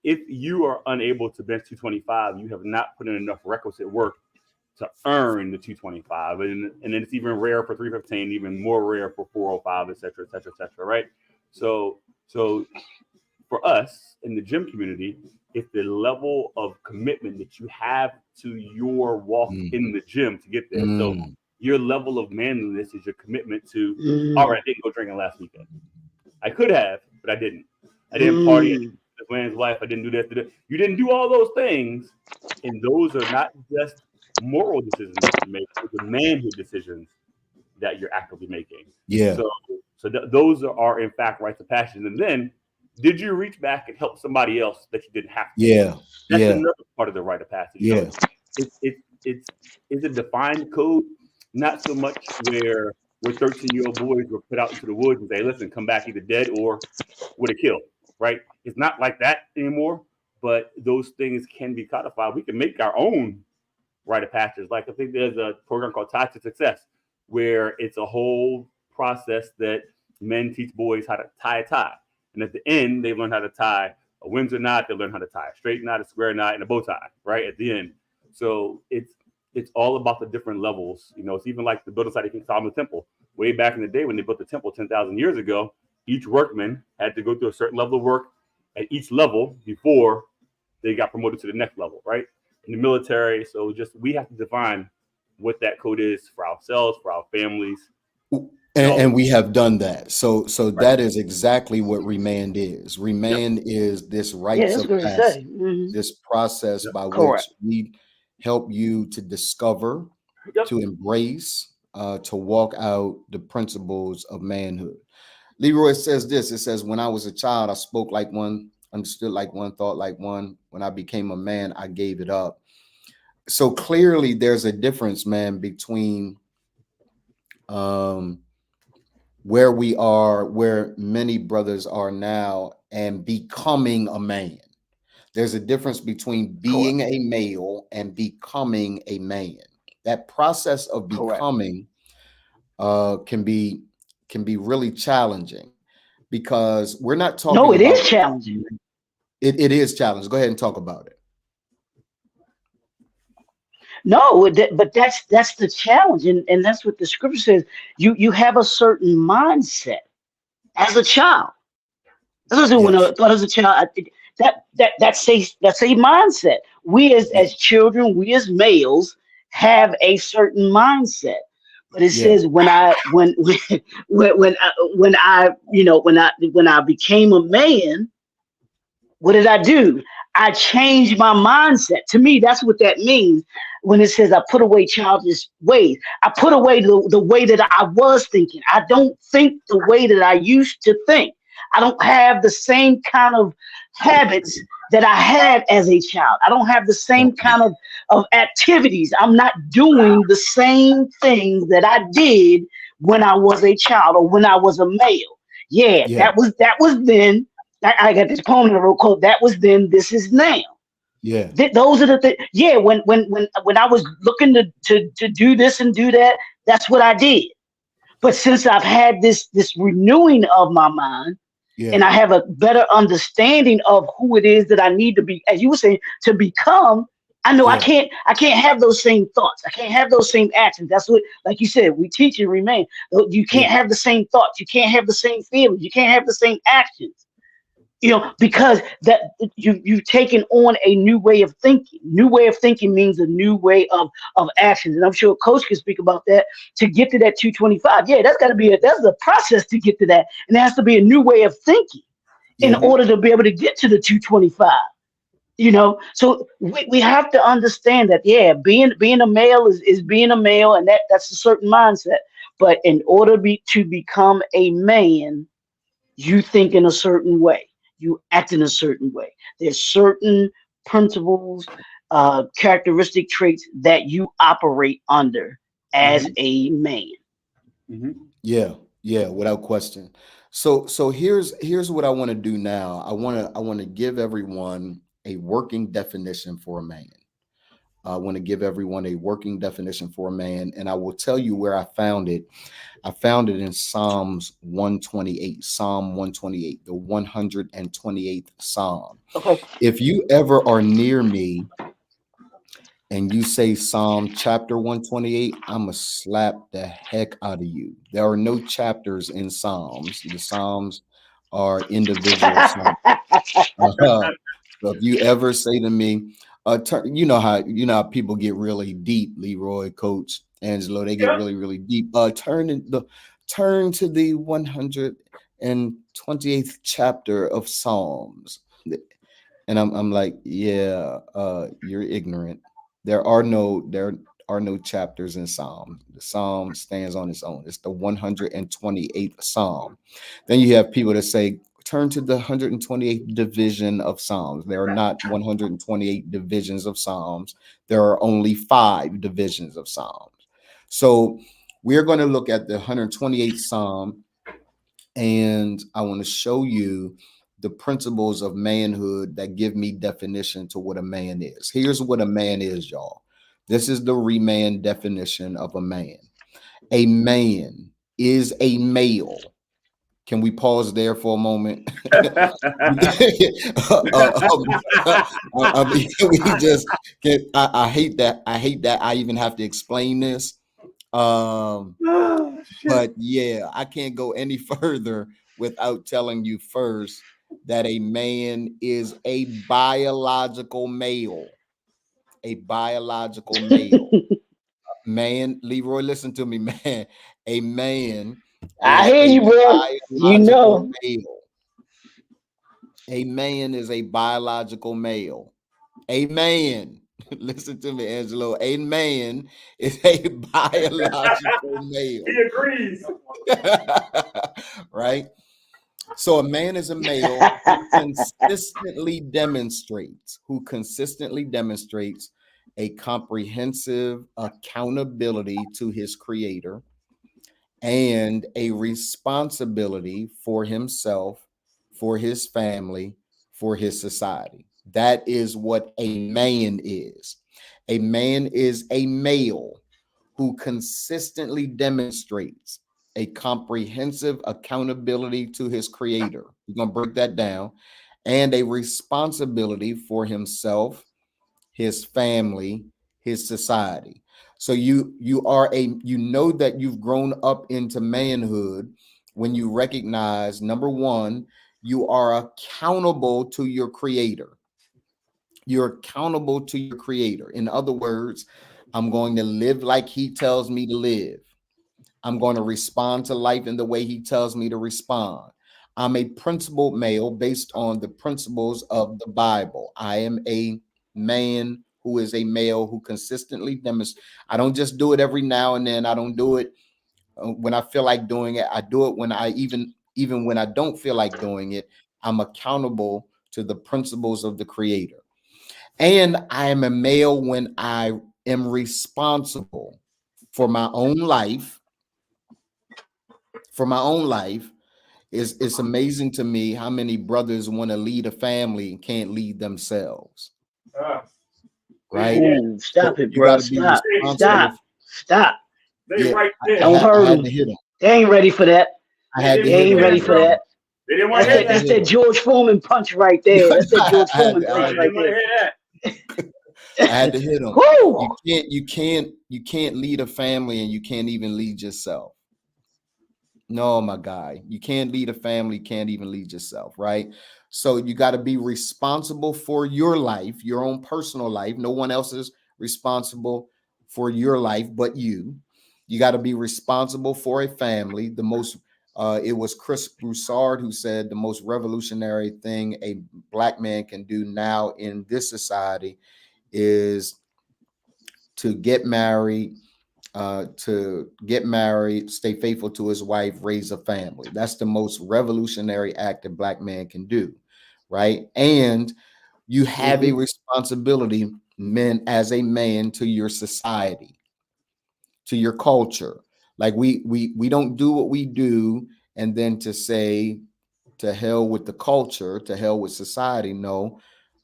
if you are unable to bench 225, you have not put in enough requisite work to earn the 225. And then it's even rare for 315, even more rare for 405, et cetera, et cetera, et cetera, right? So for us in the gym community, it's the level of commitment that you have to your walk in the gym to get there. So your level of manliness is your commitment to, all right, I didn't go drinking last weekend. I could have, but I didn't. I didn't party. I didn't this man's wife. I didn't do this. You didn't do all those things. And those are not just moral decisions that you make, but the manhood decisions that you're actively making. Yeah. So those are in fact rites of passion. And then, did you reach back and help somebody else that you didn't have to? Yeah. That's another part of the rite of passage. Yeah. It's a defined code, not so much where 13-year-old boys were put out into the woods and say, listen, come back either dead or with a kill, right? It's not like that anymore, but those things can be codified. We can make our own rite of passage. Like I think there's a program called Tie to Success, where it's a whole process that men teach boys how to tie a tie. And at the end, they learn how to tie a Windsor knot, they learn how to tie a straight knot, a square knot, and a bow tie, right? At the end. So it's all about the different levels. You know, it's even like the building site of King Solomon's Temple. Way back in the day when they built the temple 10,000 years ago, each workman had to go through a certain level of work at each level before they got promoted to the next level, right? In the military, so just we have to define what that code is for ourselves, for our families. And we have done that. So that is exactly what remand is. Remand is this rites of passage, this process by which we help you to discover, to embrace, to walk out the principles of manhood. Leroy says this. It says, when I was a child, I spoke like one, understood like one, thought like one. When I became a man, I gave it up. So clearly there's a difference, man, between where we are, where many brothers are now, and becoming a man. There's a difference between being a male and becoming a man. That process of becoming can be really challenging, because we're not talking No, it about is challenging. it is challenging. Go ahead and talk about it. No, but that's the challenge, and that's what the scripture says. You have a certain mindset as a child. That's what when Yes. as a child, that's a mindset. We as children, we as males have a certain mindset. But it Yeah. says when I became a man, what did I do? I changed my mindset. To me, that's what that means when it says I put away childish ways. I put away the way that I was thinking. I don't think the way that I used to think. I don't have the same kind of habits that I had as a child. I don't have the same kind of activities. I'm not doing the same things that I did when I was a child or when I was a male. Yeah, Yeah. that was then. I got this poem in the road quote. That was then. This is now. Yeah. Those are the things. Yeah, when I was looking to do this and do that, that's what I did. But since I've had this renewing of my mind, and I Yeah. have a better understanding of who it is that I need to be, as you were saying, to become. I know Yeah. I can't have those same thoughts. I can't have those same actions. That's what, like you said, we teach and remain. You can't Yeah. have the same thoughts. You can't have the same feelings. You can't have the same actions. Because that you've taken on a new way of thinking. New way of thinking means a new way of actions, and I'm sure Coach can speak about that. To get to that 225, yeah, that's a process to get to that, and there has to be a new way of thinking in Yeah. order to be able to get to the 225. So we have to understand that, yeah, being a male is being a male, and that's a certain mindset. But in order to become a man, you think in a certain way, you act in a certain way. There's certain principles, characteristic traits that you operate under as a man. Yeah. Yeah. Without question. So here's what I want to do now. I want to give everyone a working definition for a man. I want to give everyone a working definition for a man, and I will tell you where I found it. I found it in Psalms 128, Psalm 128, the 128th Psalm. Okay. If you ever are near me and you say Psalm chapter 128, I'm going to slap the heck out of you. There are no chapters in Psalms. The Psalms are individual Psalms. So if you ever say to me, you know how people get really deep, Leroy, Coach, Angelo, they get really, really deep. Turn to the 128th chapter of Psalms. And I'm like, yeah, you're ignorant. There are no chapters in Psalm. The Psalm stands on its own. It's the 128th Psalm. Then you have people that say, turn to the 128th division of Psalms. There are not 128 divisions of Psalms. There are only 5 divisions of Psalms. So we're going to look at the 128th Psalm, and I want to show you the principles of manhood that give me definition to what a man is. Here's what a man is, y'all. This is the Reman definition of a man. A man is a male. Can we pause there for a moment? I hate that. I hate that I even have to explain this. But yeah, I can't go any further without telling you first that a man is a biological male. A biological male. Man, Leroy, listen to me, man. A man I is hear a you, bro. You biological know. male. A man is a biological male. A man, listen to me, Angelo. A man is a biological male. He agrees. Right? So a man is a male who consistently demonstrates a comprehensive accountability to his creator and a responsibility for himself, for his family, for his society. That is what a man is. A man is a male who consistently demonstrates a comprehensive accountability to his creator. We're going to break that down. And a responsibility for himself, his family, his society. So you know that you've grown up into manhood when you recognize, number one, you are accountable to your creator. You're accountable to your creator. In other words, I'm going to live like he tells me to live. I'm going to respond to life in the way he tells me to respond. I'm a principled male based on the principles of the Bible. I am a man who is a male who consistently demonstrates. I don't just do it every now and then. I don't do it when I feel like doing it. I do it when I even when I don't feel like doing it. I'm accountable to the principles of the creator. And I am a male when I am responsible for my own life. For my own life. It's amazing to me how many brothers want to lead a family and can't lead themselves. Right? Ooh, stop So it, you bro. gotta be Stop. responsible. Stop. They Yeah, right there. Don't hurt I had him. to hit him. They ain't ready for that. I had to They hit ain't him. ready for that. They didn't want to hear That's that. that George Foreman punch right there. That's that George I had Foreman to- I punch had They right didn't want to there. hear that. I had to hit him. Woo! You can't lead a family and you can't even lead yourself. No, my guy, you can't lead a family, can't even lead yourself, right? So you got to be responsible for your life, your own personal life. No one else is responsible for your life but you. You got to be responsible for a family. It was Chris Broussard who said the most revolutionary thing a Black man can do now in this society is to get married, stay faithful to his wife, raise a family. That's the most revolutionary act a Black man can do, right? And you have a responsibility, men, as a man, to your society, to your culture. Like we don't do what we do and then to say to hell with the culture, to hell with society. No,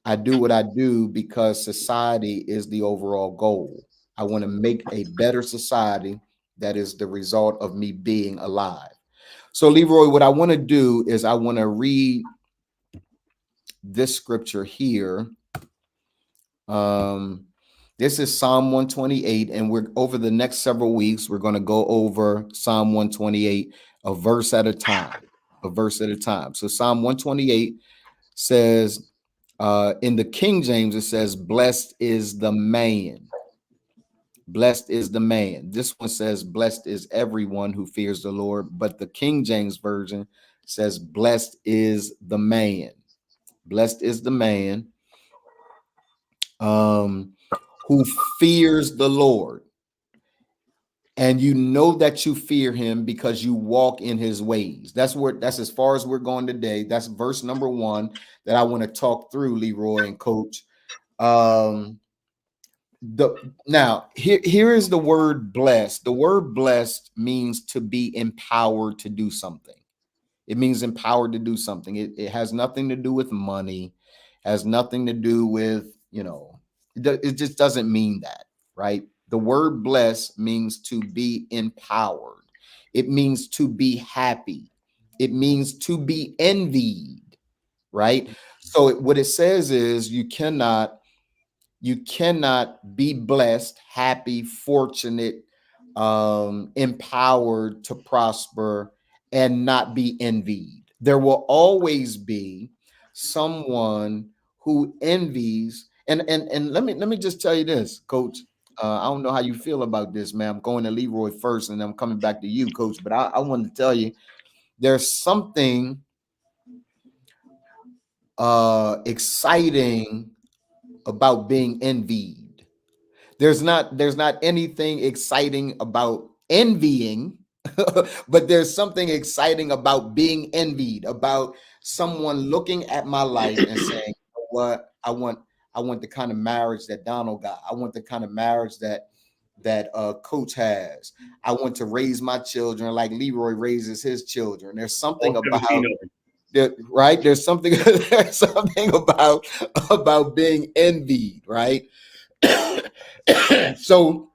I do what I do because society is the overall goal. I want to make a better society that is the result of me being alive. So, Leroy, what I want to do is I want to read this scripture here. This is Psalm 128, and we're over the next several weeks, we're going to go over Psalm 128, a verse at a time. So Psalm 128 says, in the King James, it says, blessed is the man. Blessed is the man. This one says, blessed is everyone who fears the Lord. But the King James Version says, blessed is the man. Blessed is the man who fears the Lord. And you know that you fear him because you walk in his ways. That's as far as we're going today. That's verse number 1 that I want to talk through, Leroy and Coach. Now here is the word blessed. The word blessed means to be empowered to do something. It means empowered to do something. It has nothing to do with money, has nothing to do with, it just doesn't mean that, right? The word blessed means to be empowered. It means to be happy. It means to be envied, right? So what it says is you cannot be blessed, happy, fortunate, empowered to prosper and not be envied. There will always be someone who envies. And let me just tell you this, Coach. I don't know how you feel about this, man. I'm going to Leroy first and I'm coming back to you, Coach. But I want to tell you, there's something exciting about being envied. There's not anything exciting about envying, but there's something exciting about being envied, about someone looking at my life and saying, you know what, I want the kind of marriage that Donald got. I want the kind of marriage that Coach has. I want to raise my children like Leroy raises his children. There's something about right. There's something about being envied, right? So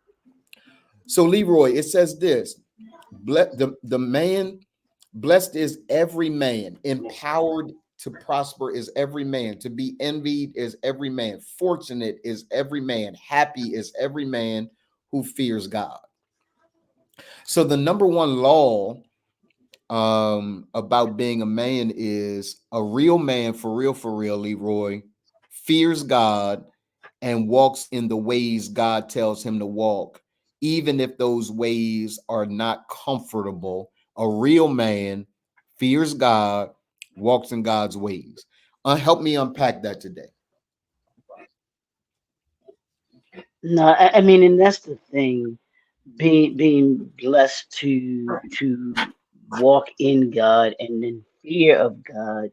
So Leroy, it says this: the man, blessed is every man, empowered to prosper is every man, to be envied is every man, fortunate is every man, happy is every man who fears God. So the number one law about being a man is a real man, for real, Leroy, fears God and walks in the ways God tells him to walk, even if those ways are not comfortable. A real man fears God, walks in God's ways. Help me unpack that today. No, I mean, and that's the thing. Being blessed to walk in God and in fear of God.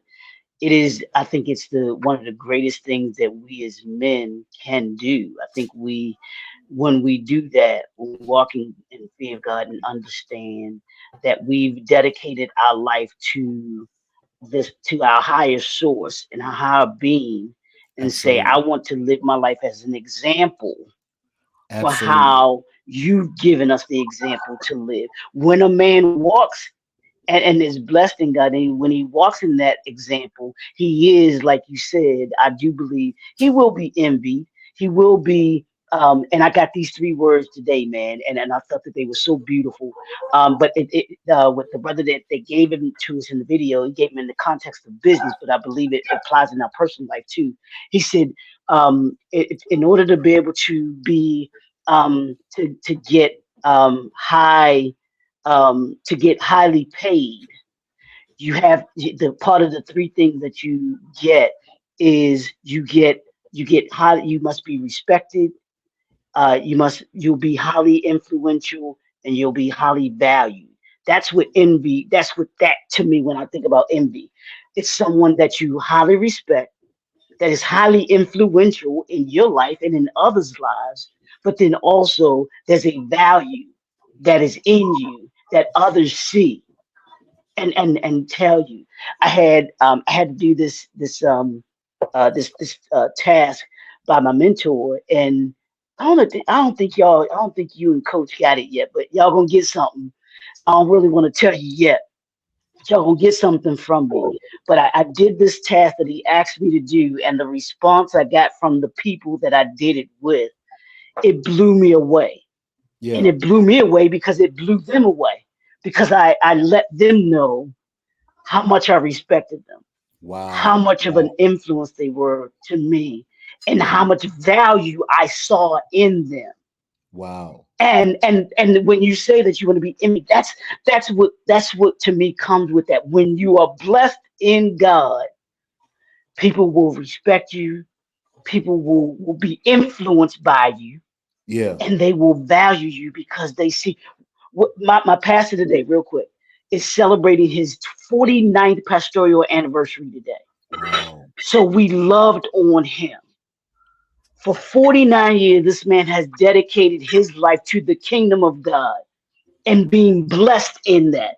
It is, I think it's the one of the greatest things that we as men can do. I think when we do that, walking in fear of God and understand that we've dedicated our life to this, to our higher source and our higher being, and say, Absolutely. I want to live my life as an example for Absolutely. how you've given us the example to live. When a man walks and is blessed in God, and when he walks in that example, he is, like you said, I do believe he will be envied. He will be, and I got these three words today, man, and I thought that they were so beautiful. But with the brother that gave him to us in the video, he gave him in the context of business, but I believe it applies in our personal life too. He said, in order to be able to be, to get high, to get highly paid, you have the part of the three things that you get is you get high. You must be respected. You'll be highly influential, and you'll be highly valued. That's what envy. That's what that to me when I think about envy. It's someone that you highly respect, that is highly influential in your life and in others' lives, but then also there's a value that is in you that others see and tell you. I had to do this task by my mentor, and I don't think you and Coach got it yet, but y'all gonna get something. I don't really want to tell you yet. Y'all gonna get something from me. But I did this task that he asked me to do, and the response I got from the people that I did it with, it blew me away. And Yeah. it blew me away because it blew them away. Because I let them know how much I respected them, how Wow. much of an Wow. influence they were to me, and how much value I saw in them. Wow. And when you say that you want to be in me, that's what to me comes with that. When you are blessed in God, people will respect you, people will be influenced by you, Yeah. and they will value you because they see what my pastor today, real quick, is celebrating his 49th pastoral anniversary today. Wow. So we loved on him. For 49 years, this man has dedicated his life to the kingdom of God and being blessed in that.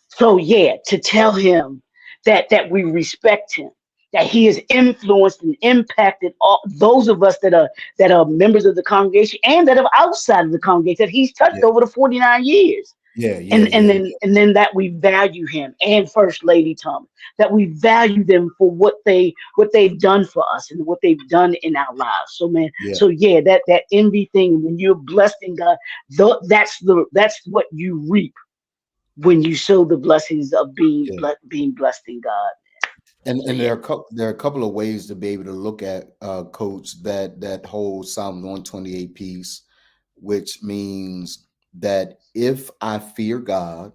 So yeah, to tell him that we respect him, that he has influenced and impacted all those of us that are members of the congregation and that are outside of the congregation that he's touched Yeah. over the 49 years. Yeah. Yeah. And Yeah. then that we value him and First Lady Thomas, that we value them for what they've done for us and what they've done in our lives. So man, Yeah. so yeah, that envy thing, when you're blessed in God, that's what you reap when you sow the blessings of being Yeah. being blessed in God. So And yeah, there are a couple of ways to be able to look at coach that whole Psalm 128 piece, which means that if I fear God,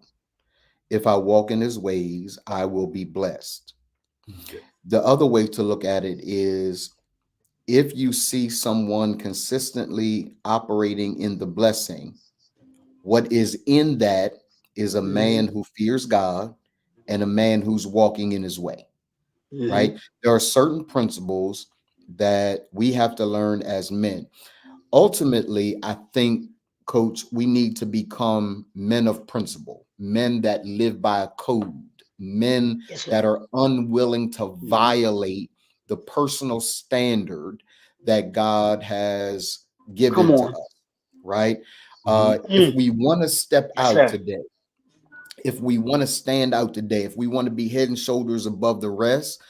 if I walk in his ways, I will be blessed. The other way to look at it is if you see someone consistently operating in the blessing, what is in that is a man hmm who fears God and a man who's walking in his way. hmm Right? There are certain principles that we have to learn as men. Ultimately, I think, coach, we need to become men of principle, men that live by a code, men yes sir. that are unwilling to hmm violate the personal standard that God has Come given to on. us, right? If we want to step Yes, out sir. today, if we want to stand out today, if we want to be head and shoulders above the rest,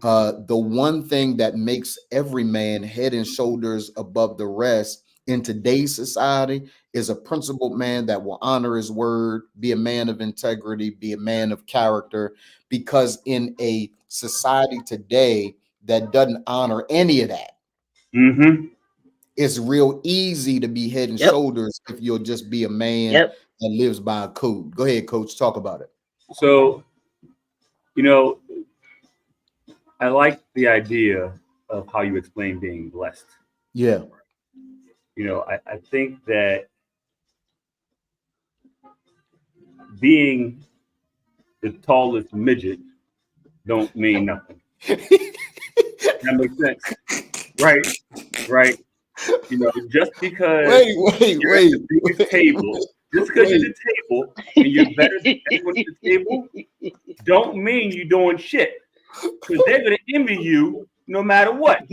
the one thing that makes every man head and shoulders above the rest in today's society is a principled man that will honor his word, be a man of integrity, be a man of character. Because in a society today that doesn't honor any of that, Mm-hmm. it's real easy to be head and Yep. shoulders if you'll just be a man Yep. that lives by a code. Go ahead, coach, talk about it. So, you know, I like the idea of how you explain being blessed. Yeah. You know, I think that being the tallest midget don't mean nothing. That makes sense. Right. You know, just because you're at the biggest table, just because you're at the table and you're better than everyone at the table, don't mean you're doing shit. Because they're gonna envy you no matter what.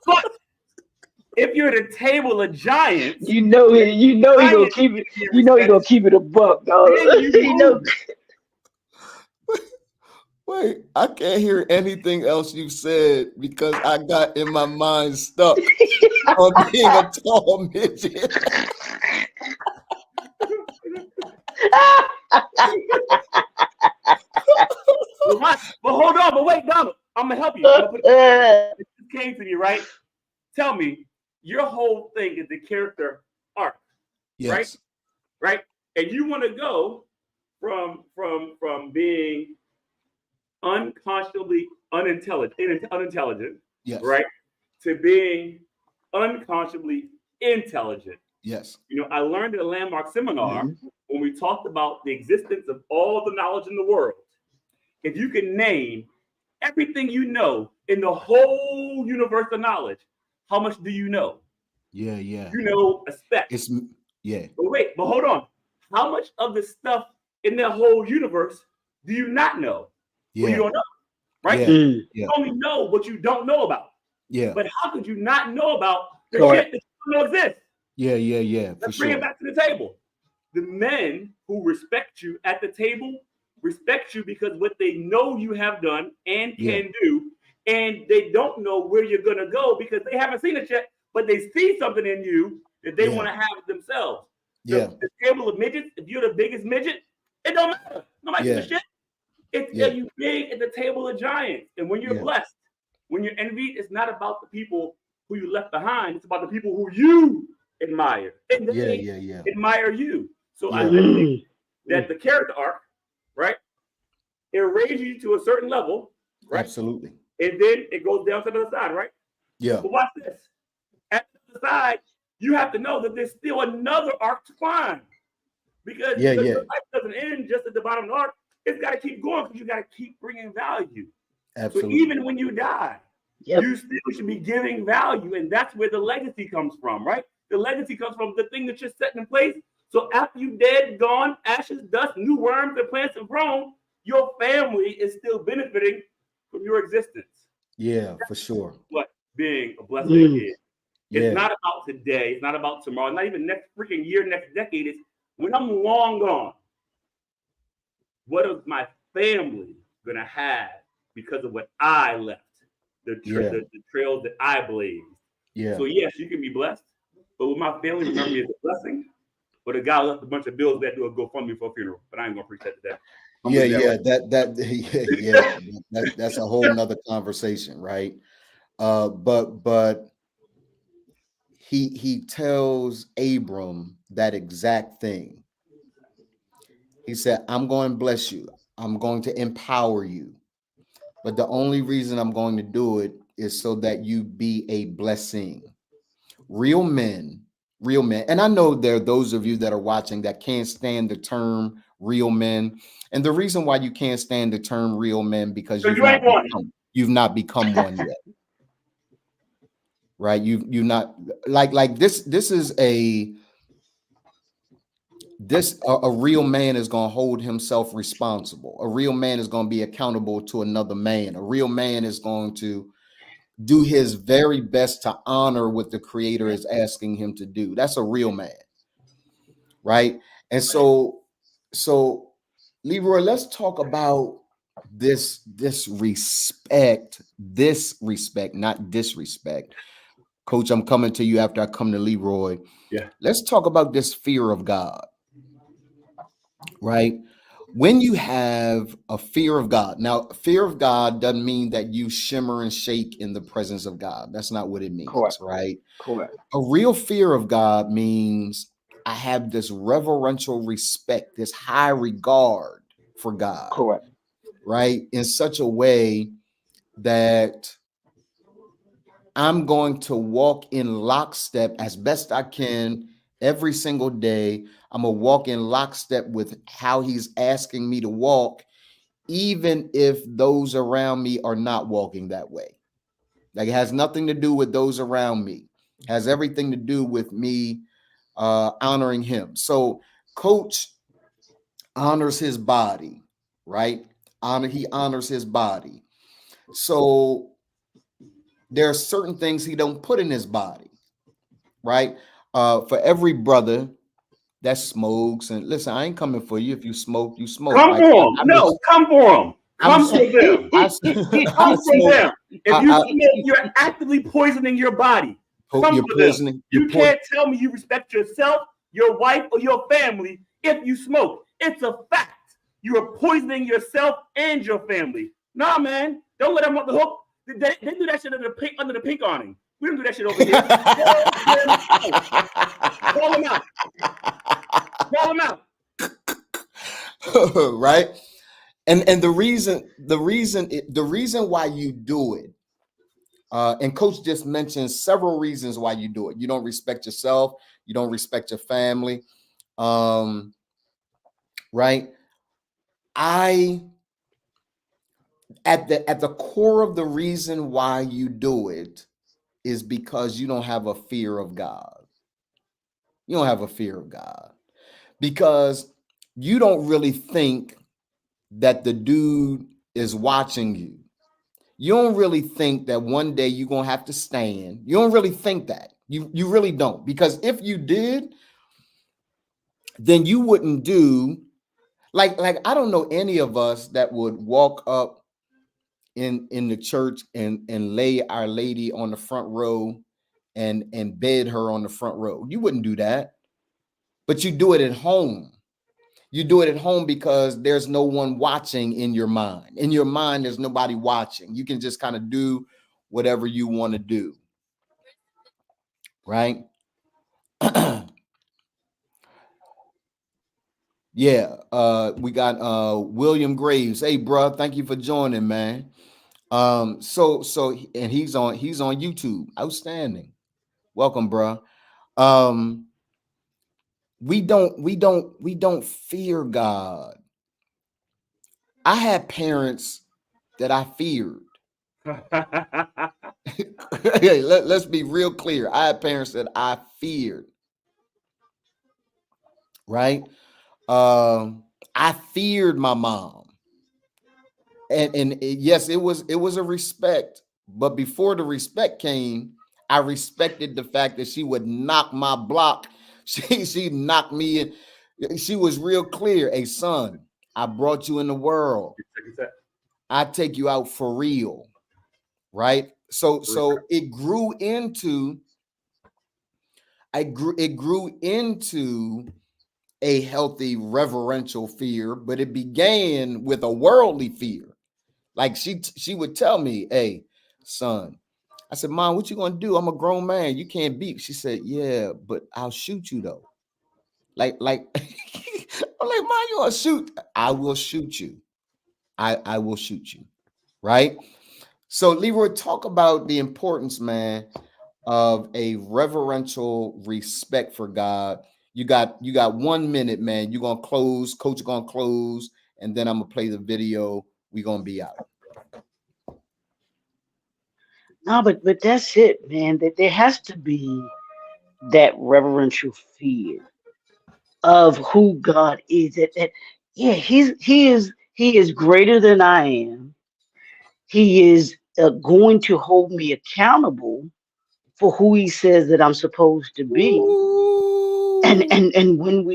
But if you're at a table of giants, he gonna keep it. You know he gonna keep it a buck, dog. You know. Wait, I can't hear anything else you said because I got in my mind stuck on being a tall midget. But hold on, but wait, Donald, I'm gonna help you. This came to me, right? Tell me, your whole thing is the character arc, Yes. right? And you want to go from being unconsciously unintelligent, Yes. right, to being unconsciously intelligent. Yes. You know, I learned at a landmark seminar when we talked about the existence of all the knowledge in the world. If you can name everything you know in the whole universe of knowledge, how much do you know? Yeah. You know a speck. But hold on. How much of the stuff in the whole universe do you not know? Yeah. Well, you don't know, right? Yeah. You only know what you don't know about. Yeah. But how could you not know about the Correct. shit that you don't know exists? Yeah. Let's bring it back to the table. The men who respect you at the table respect you because what they know you have done and can do, and they don't know where you're gonna go because they haven't seen it yet, but they see something in you that they want to have themselves. The table of midgets, if you're the biggest midget, it don't matter. Nobody gives a shit. It's you big at the table of giants. And when you're blessed, when you're envied, it's not about the people who you left behind. It's about the people who you admire. And they admire you. So I think that the character arc, right, it raises you to a certain level, right? Absolutely. And then it goes down to the other side, right? Yeah. But watch this. At the side, you have to know that there's still another arc to climb. Because the life doesn't end just at the bottom of the arc. It's got to keep going because you got to keep bringing value. Absolutely. So even when you die, you still should be giving value. And that's where the legacy comes from, right? The legacy comes from the thing that you're setting in place. So after you dead, gone, ashes, dust, new worms, and plants have grown, your family is still benefiting from your existence. Yeah, for sure. What being a blessing is. It's not about today. It's not about tomorrow. Not even next freaking year, next decade. It's when I'm long gone. What is my family gonna have because of what I left? The trails that I blazed. Yeah. So yes, you can be blessed, but with my family, remember me as a blessing. But a guy left a bunch of bills that do a GoFundMe for a funeral. But I ain't gonna preach that today. That's a whole nother conversation, right? But he tells Abram that exact thing. He said, I'm going to bless you. I'm going to empower you. But the only reason I'm going to do it is so that you be a blessing. Real men. And I know there are those of you that are watching that can't stand the term real men. And the reason why you can't stand the term real men because you've not become one yet. Right? You've not like this is a real man is going to hold himself responsible. A real man is going to be accountable to another man. A real man is going to do his very best to honor what the Creator is asking him to do. That's a real man, right? And so Leroy, let's talk about this respect, not disrespect. Coach, I'm coming to you after I come to Leroy. Yeah. Let's talk about this fear of God, right? When you have a fear of God, now fear of God doesn't mean that you shimmer and shake in the presence of God. That's not what it means, Correct. right? Correct. A real fear of God means I have this reverential respect, this high regard for God, Correct. right? In such a way that I'm going to walk in lockstep as best I can every single day. I'm going to walk in lockstep with how he's asking me to walk, even if those around me are not walking that way. Like, it has nothing to do with those around me. It has everything to do with me honoring him. So Coach honors his body, right? He honors his body. So there are certain things he don't put in his body, right? For every brother that smokes, and listen, I ain't coming for you. If you smoke, you smoke. Come for him. No, come for him. Come for them. Come for them. If you smoke, you're actively poisoning your body. Come for them. You can't tell me you respect yourself, your wife, or your family if you smoke. It's a fact. You are poisoning yourself and your family. Nah, man. Don't let them off the hook. They do that shit under the pink awning. We don't do that shit over here. Call them out. Call them out. Right? And the reason why you do it, and Coach just mentioned several reasons why you do it. You don't respect yourself. You don't respect your family. Right? At the core of the reason why you do it is because you don't have a fear of God. You don't have a fear of God because you don't really think that the dude is watching you. You don't really think that one day you're going to have to stand. You don't really think that. You really don't. Because if you did, then you wouldn't do like I don't know any of us that would walk up in the church and lay Our Lady on the front row and bed her on the front row. You wouldn't do that. But you do it at home. You do it at home because there's no one watching in your mind. In your mind, there's nobody watching. You can just kind of do whatever you want to do. Right? Yeah. We got William Graves. Hey, bro, thank you for joining, man. So and he's on YouTube. Outstanding. Welcome, bro. We don't fear God. I had parents that I feared. Let's be real clear. I had parents that I feared. Right? I feared my mom. And yes, it was a respect, but before the respect came, I respected the fact that she would knock my block. She knocked me in. She was real clear. Hey, son, I brought you in the world. I take you out for real. Right? So it grew into a healthy reverential fear, but it began with a worldly fear. Like she would tell me, hey, son. I said, Mom, what you gonna do? I'm a grown man. You can't beat. She said, yeah, but I'll shoot you though. Like I'm like, Mom, you gonna shoot? I will shoot you. I will shoot you. Right? So Leroy, talk about the importance, man, of a reverential respect for God. You got 1 minute, man. You're gonna close, Coach gonna close, and then I'm gonna play the video. We're gonna be out. No, but that's it, man. That there has to be that reverential fear of who God is. That yeah, he is greater than I am. He is going to hold me accountable for who he says that I'm supposed to be. And when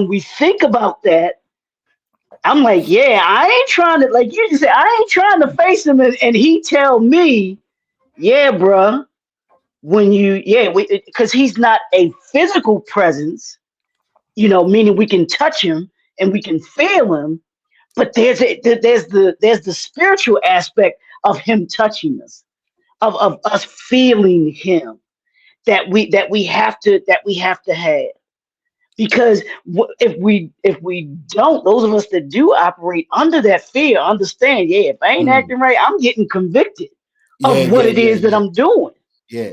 we think about that, I'm like, yeah, I ain't trying to, like you just said, I ain't trying to face him and he tell me, yeah, bruh, because he's not a physical presence, meaning we can touch him and we can feel him, but there's the spiritual aspect of him touching us, of us feeling him that we have to have. Because if we don't, those of us that do operate under that fear understand, yeah, if I ain't acting right, I'm getting convicted of what it is that I'm doing. Yeah.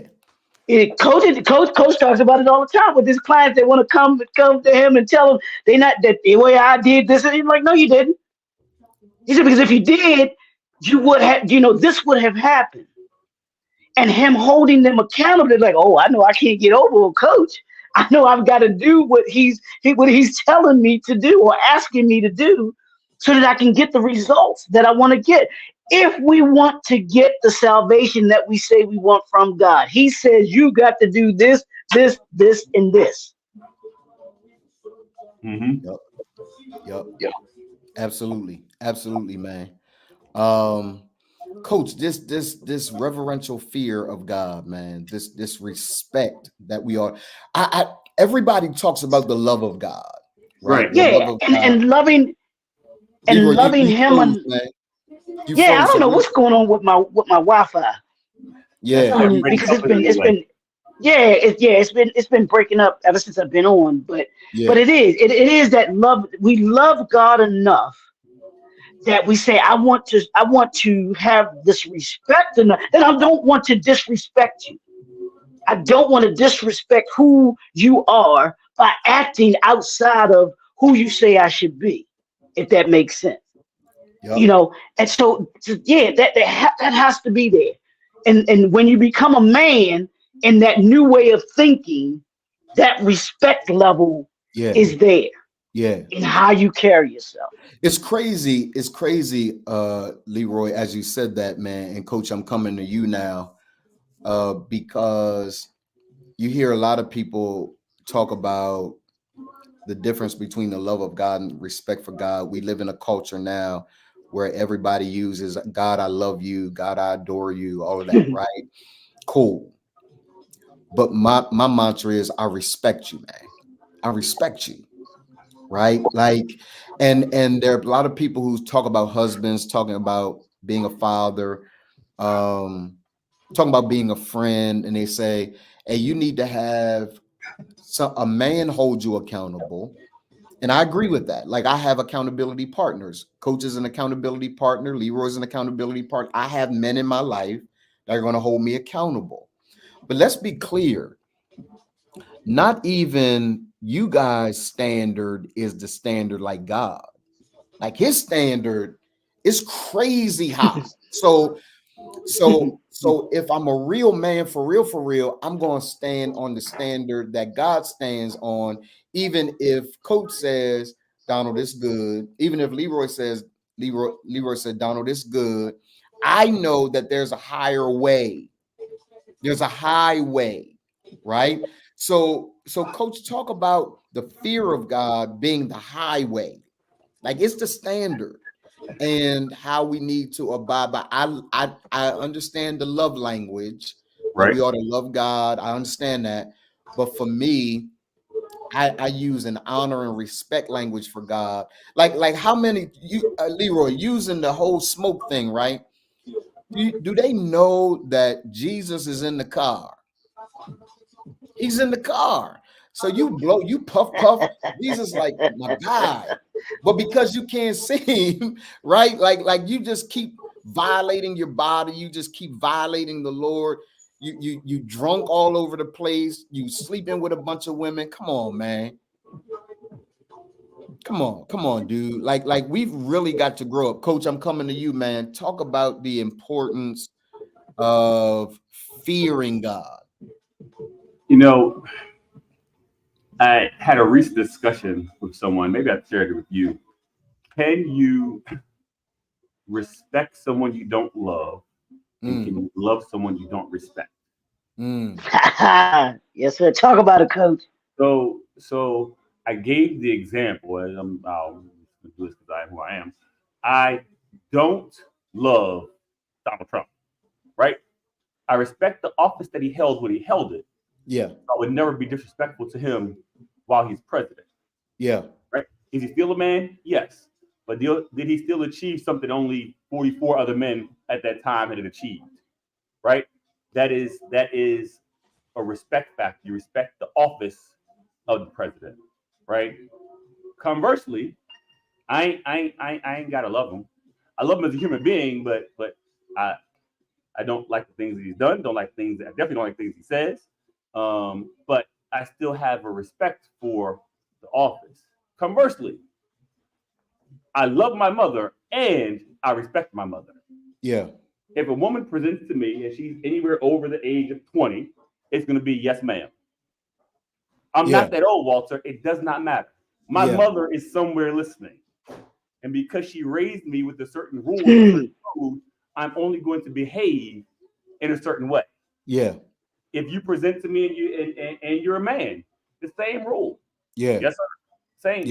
Coach talks about it all the time with his clients. They want to come to him and tell him they not that the way I did this. And he's like, no, you didn't. He said, because if you did, you would have, this would have happened. And him holding them accountable, they're like, oh, I know I can't get over a coach. I know I've got to do what he's telling me to do or asking me to do so that I can get the results that I want to get. If we want to get the salvation that we say we want from God, he says you got to do this, this, this, and this. Mm-hmm. Yep. Absolutely, man. Coach, this reverential fear of God, man, this respect that we are. Everybody talks about the love of God, right? Yeah, and loving him. I don't know what's going on with my Wi-Fi. Yeah, because it's been breaking up ever since I've been on. But it is that love. We love God enough that we say, I want to have this respect enough, and I don't want to disrespect you. I don't want to disrespect who you are by acting outside of who you say I should be, if that makes sense. Yep. And so that has to be there. And when you become a man in that new way of thinking, that respect level is there. Yeah. In how you carry yourself. It's crazy, Leroy, as you said that, man. And Coach, I'm coming to you now because you hear a lot of people talk about the difference between the love of God and respect for God. We live in a culture now where everybody uses God, I love you, God, I adore you, all of that, right? Cool. But my mantra is I respect you, man. I respect you. Right? Like, and there are a lot of people who talk about husbands, talking about being a father, talking about being a friend, and they say, hey, you need to have a man hold you accountable. And I agree with that. Like, I have accountability partners. Coach is an accountability partner. Leroy's an accountability partner. I have men in my life that are going to hold me accountable. But let's be clear. Not even you guys' standard is the standard like God. Like, his standard is crazy high. So if I'm a real man, for real, I'm going to stand on the standard that God stands on. Even if Coach says, Donald, this good. Even if Leroy said, Donald, this good. I know that there's a higher way. There's a highway, right? So Coach, talk about the fear of God being the highway. Like, it's the standard and how we need to abide by. I understand the love language, right? We ought to love God. I understand that. But for me, I use an honor and respect language for God. Like how many, Leroy, using the whole smoke thing, right? Do they know that Jesus is in the car? He's in the car. So you puff. Jesus, like, my God. But because you can't see him, right? Like you just keep violating your body. You just keep violating the Lord. You drunk all over the place. You sleeping with a bunch of women. Come on, man. Come on, dude. Like we've really got to grow up. Coach, I'm coming to you, man. Talk about the importance of fearing God. I had a recent discussion with someone. Maybe I shared it with you. Can you respect someone you don't love? And can you love someone you don't respect? Yes, sir. Talk about it, coach. So I gave the example, and I'll do this because I am who I am. I don't love Donald Trump, right? I respect the office that he held when he held it. Yeah. I would never be disrespectful to him while he's president. Yeah. Right? Is he still a man? Yes. But did he still achieve something only 44 other men at that time had achieved? Right? That is a respect factor. You respect the office of the president, right? Conversely, I ain't gotta love him. I love him as a human being, but I don't like the things that he's done. Don't like things. I definitely don't like things he says. But I still have a respect for the office. Conversely, I love my mother and I respect my mother. Yeah. If a woman presents to me and she's anywhere over the age of 20, it's going to be yes, ma'am. I'm not that old, Walter. It does not matter. My mother is somewhere listening. And because she raised me with a certain rule, a certain code, I'm only going to behave in a certain way. Yeah. If you present to me and you're a man, the same rule. Yeah. Yes, sir.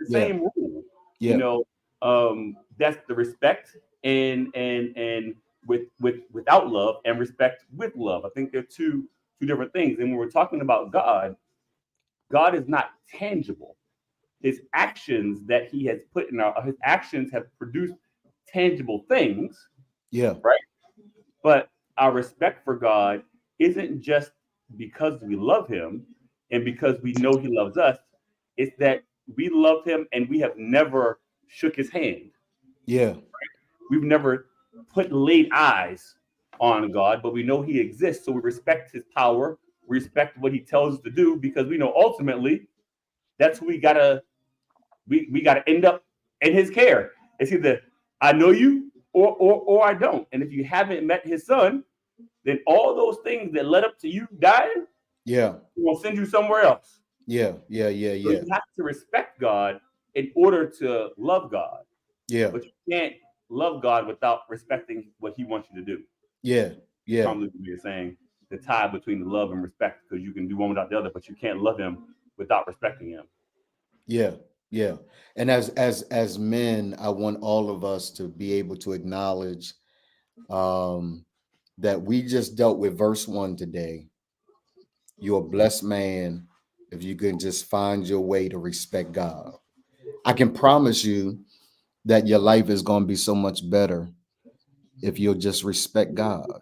Same rule. Yeah. You know, that's the respect and without love and respect with love. I think they're two different things. And when we're talking about God, God is not tangible. His actions that he has put in his actions have produced tangible things. Yeah. Right. But our respect for God isn't just because we love him and because we know he loves us. It's that we love him and we have never shook his hand. Yeah. Right? We've never laid eyes on God, but we know he exists. So we respect his power, respect what he tells us to do, because we know ultimately that's who we gotta end up in his care. It's either I know you or I don't. And if you haven't met his son, then all those things that led up to you dying, will send you somewhere else. Yeah. So you have to respect God in order to love God. Yeah. But you can't love God without respecting what he wants you to do. Yeah. Yeah. Tom Luke is saying the tie between the love and respect, because you can do one without the other, but you can't love him without respecting him. Yeah. Yeah. And as men, I want all of us to be able to acknowledge that we just dealt with verse 1 today. You're a blessed man if you can just find your way to respect God. I can promise you that your life is going to be so much better if you'll just respect God.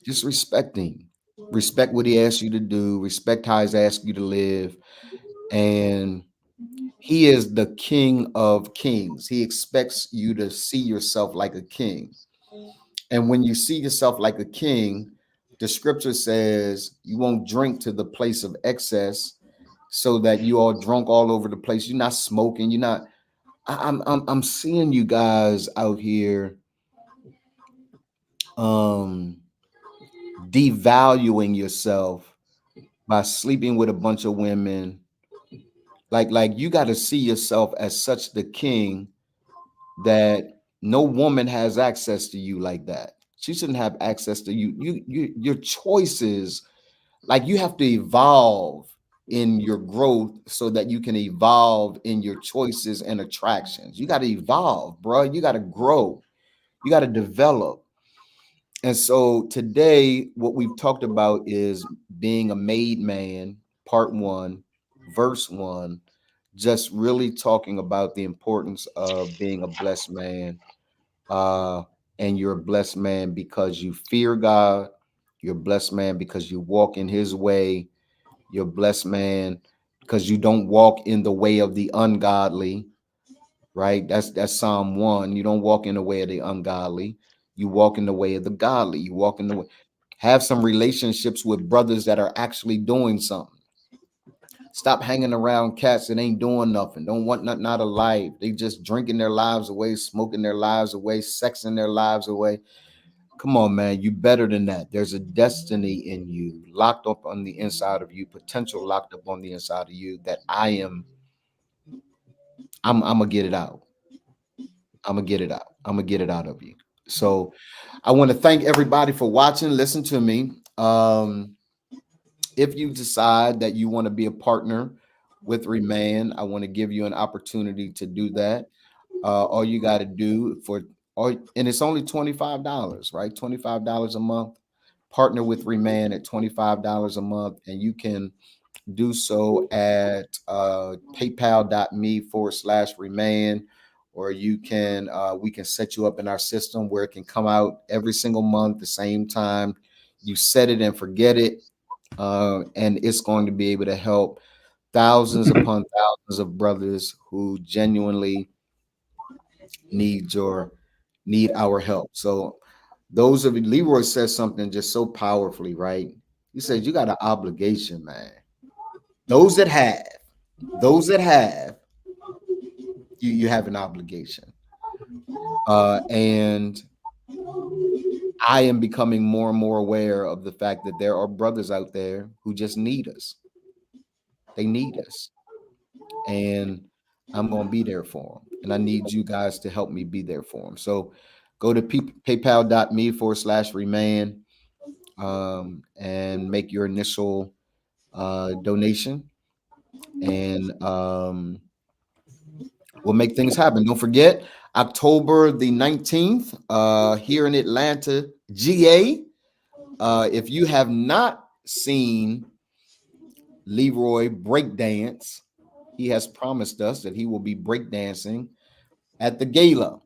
Just respect him. Respect what he asks you to do. Respect how he's asked you to live. And he is the King of Kings. He expects you to see yourself like a king. And when you see yourself like a king, the scripture says you won't drink to the place of excess so that you all drunk all over the place. You're not smoking. You're not. I'm seeing you guys out here devaluing yourself by sleeping with a bunch of women. Like you got to see yourself as such the king that no woman has access to you like that. She shouldn't have access to you. Your choices, like you have to evolve in your growth so that you can evolve in your choices and attractions. You got to evolve, bro. You got to grow. You got to develop. And so today, what we've talked about is being a made man, part 1, verse 1, just really talking about the importance of being a blessed man. And you're a blessed man because you fear God. You're a blessed man because you walk in his way. You're a blessed man because you don't walk in the way of the ungodly, right? That's Psalm 1. You don't walk in the way of the ungodly. You walk in the way of the godly. You walk in the way. Have some relationships with brothers that are actually doing something. Stop hanging around cats that ain't doing nothing. Don't want nothing out of life. They just drinking their lives away, smoking their lives away, sexing their lives away. Come on, man. You better than that. There's a destiny in you, locked up on the inside of you, potential locked up on the inside of you that I'm gonna get it out. I'm gonna get it out. I'm gonna get it out of you. So I want to thank everybody for watching. Listen to me. If you decide that you want to be a partner with Remand, I want to give you an opportunity to do that. All you got to do and it's only $25, right? $25 a month. Partner with Remand at $25 a month, and you can do so at paypal.me/Remand, or you can we can set you up in our system where it can come out every single month the same time. You set it and forget it, and it's going to be able to help thousands upon thousands of brothers who genuinely need our help. So those of you, Leroy says something just so powerfully, right? He says you got an obligation, man. Those that have, you have an obligation. And I am becoming more and more aware of the fact that there are brothers out there who just need us. They need us. And I'm going to be there for them. And I need you guys to help me be there for them. So go to paypal.me/Remand and make your initial donation. And we'll make things happen. Don't forget, October the 19th, here in Atlanta, GA. If you have not seen Leroy breakdance, he has promised us that he will be breakdancing at the gala.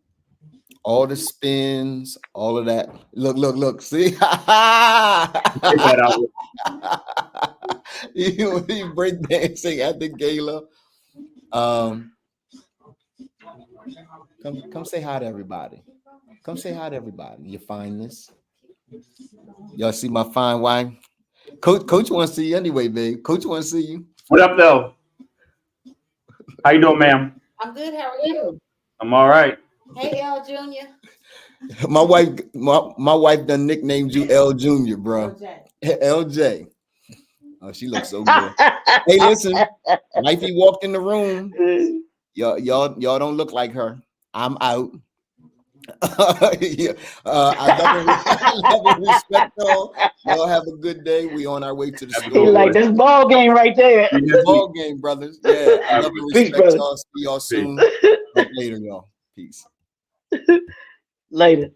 All the spins, all of that. Look, see? You breakdancing at the gala. Come say hi to everybody. Come say hi to everybody. Your fineness. Y'all see my fine wife? Coach wants to see you anyway, babe. Coach wants to see you. What up, though? How you doing, ma'am? I'm good. How are you? I'm all right. Hey, L Junior. My wife done nicknamed you L Junior, bro. LJ. Oh, she looks so good. Hey, listen, wifey walked in the room. Y'all don't look like her. I'm out. Yeah. I love and respect y'all. Y'all have a good day. We on our way to the He store. like this ball game right there. Ball game, brothers. Yeah, I love and Peace, respect brother. y'all. See y'all soon. Later, y'all. Peace. Later.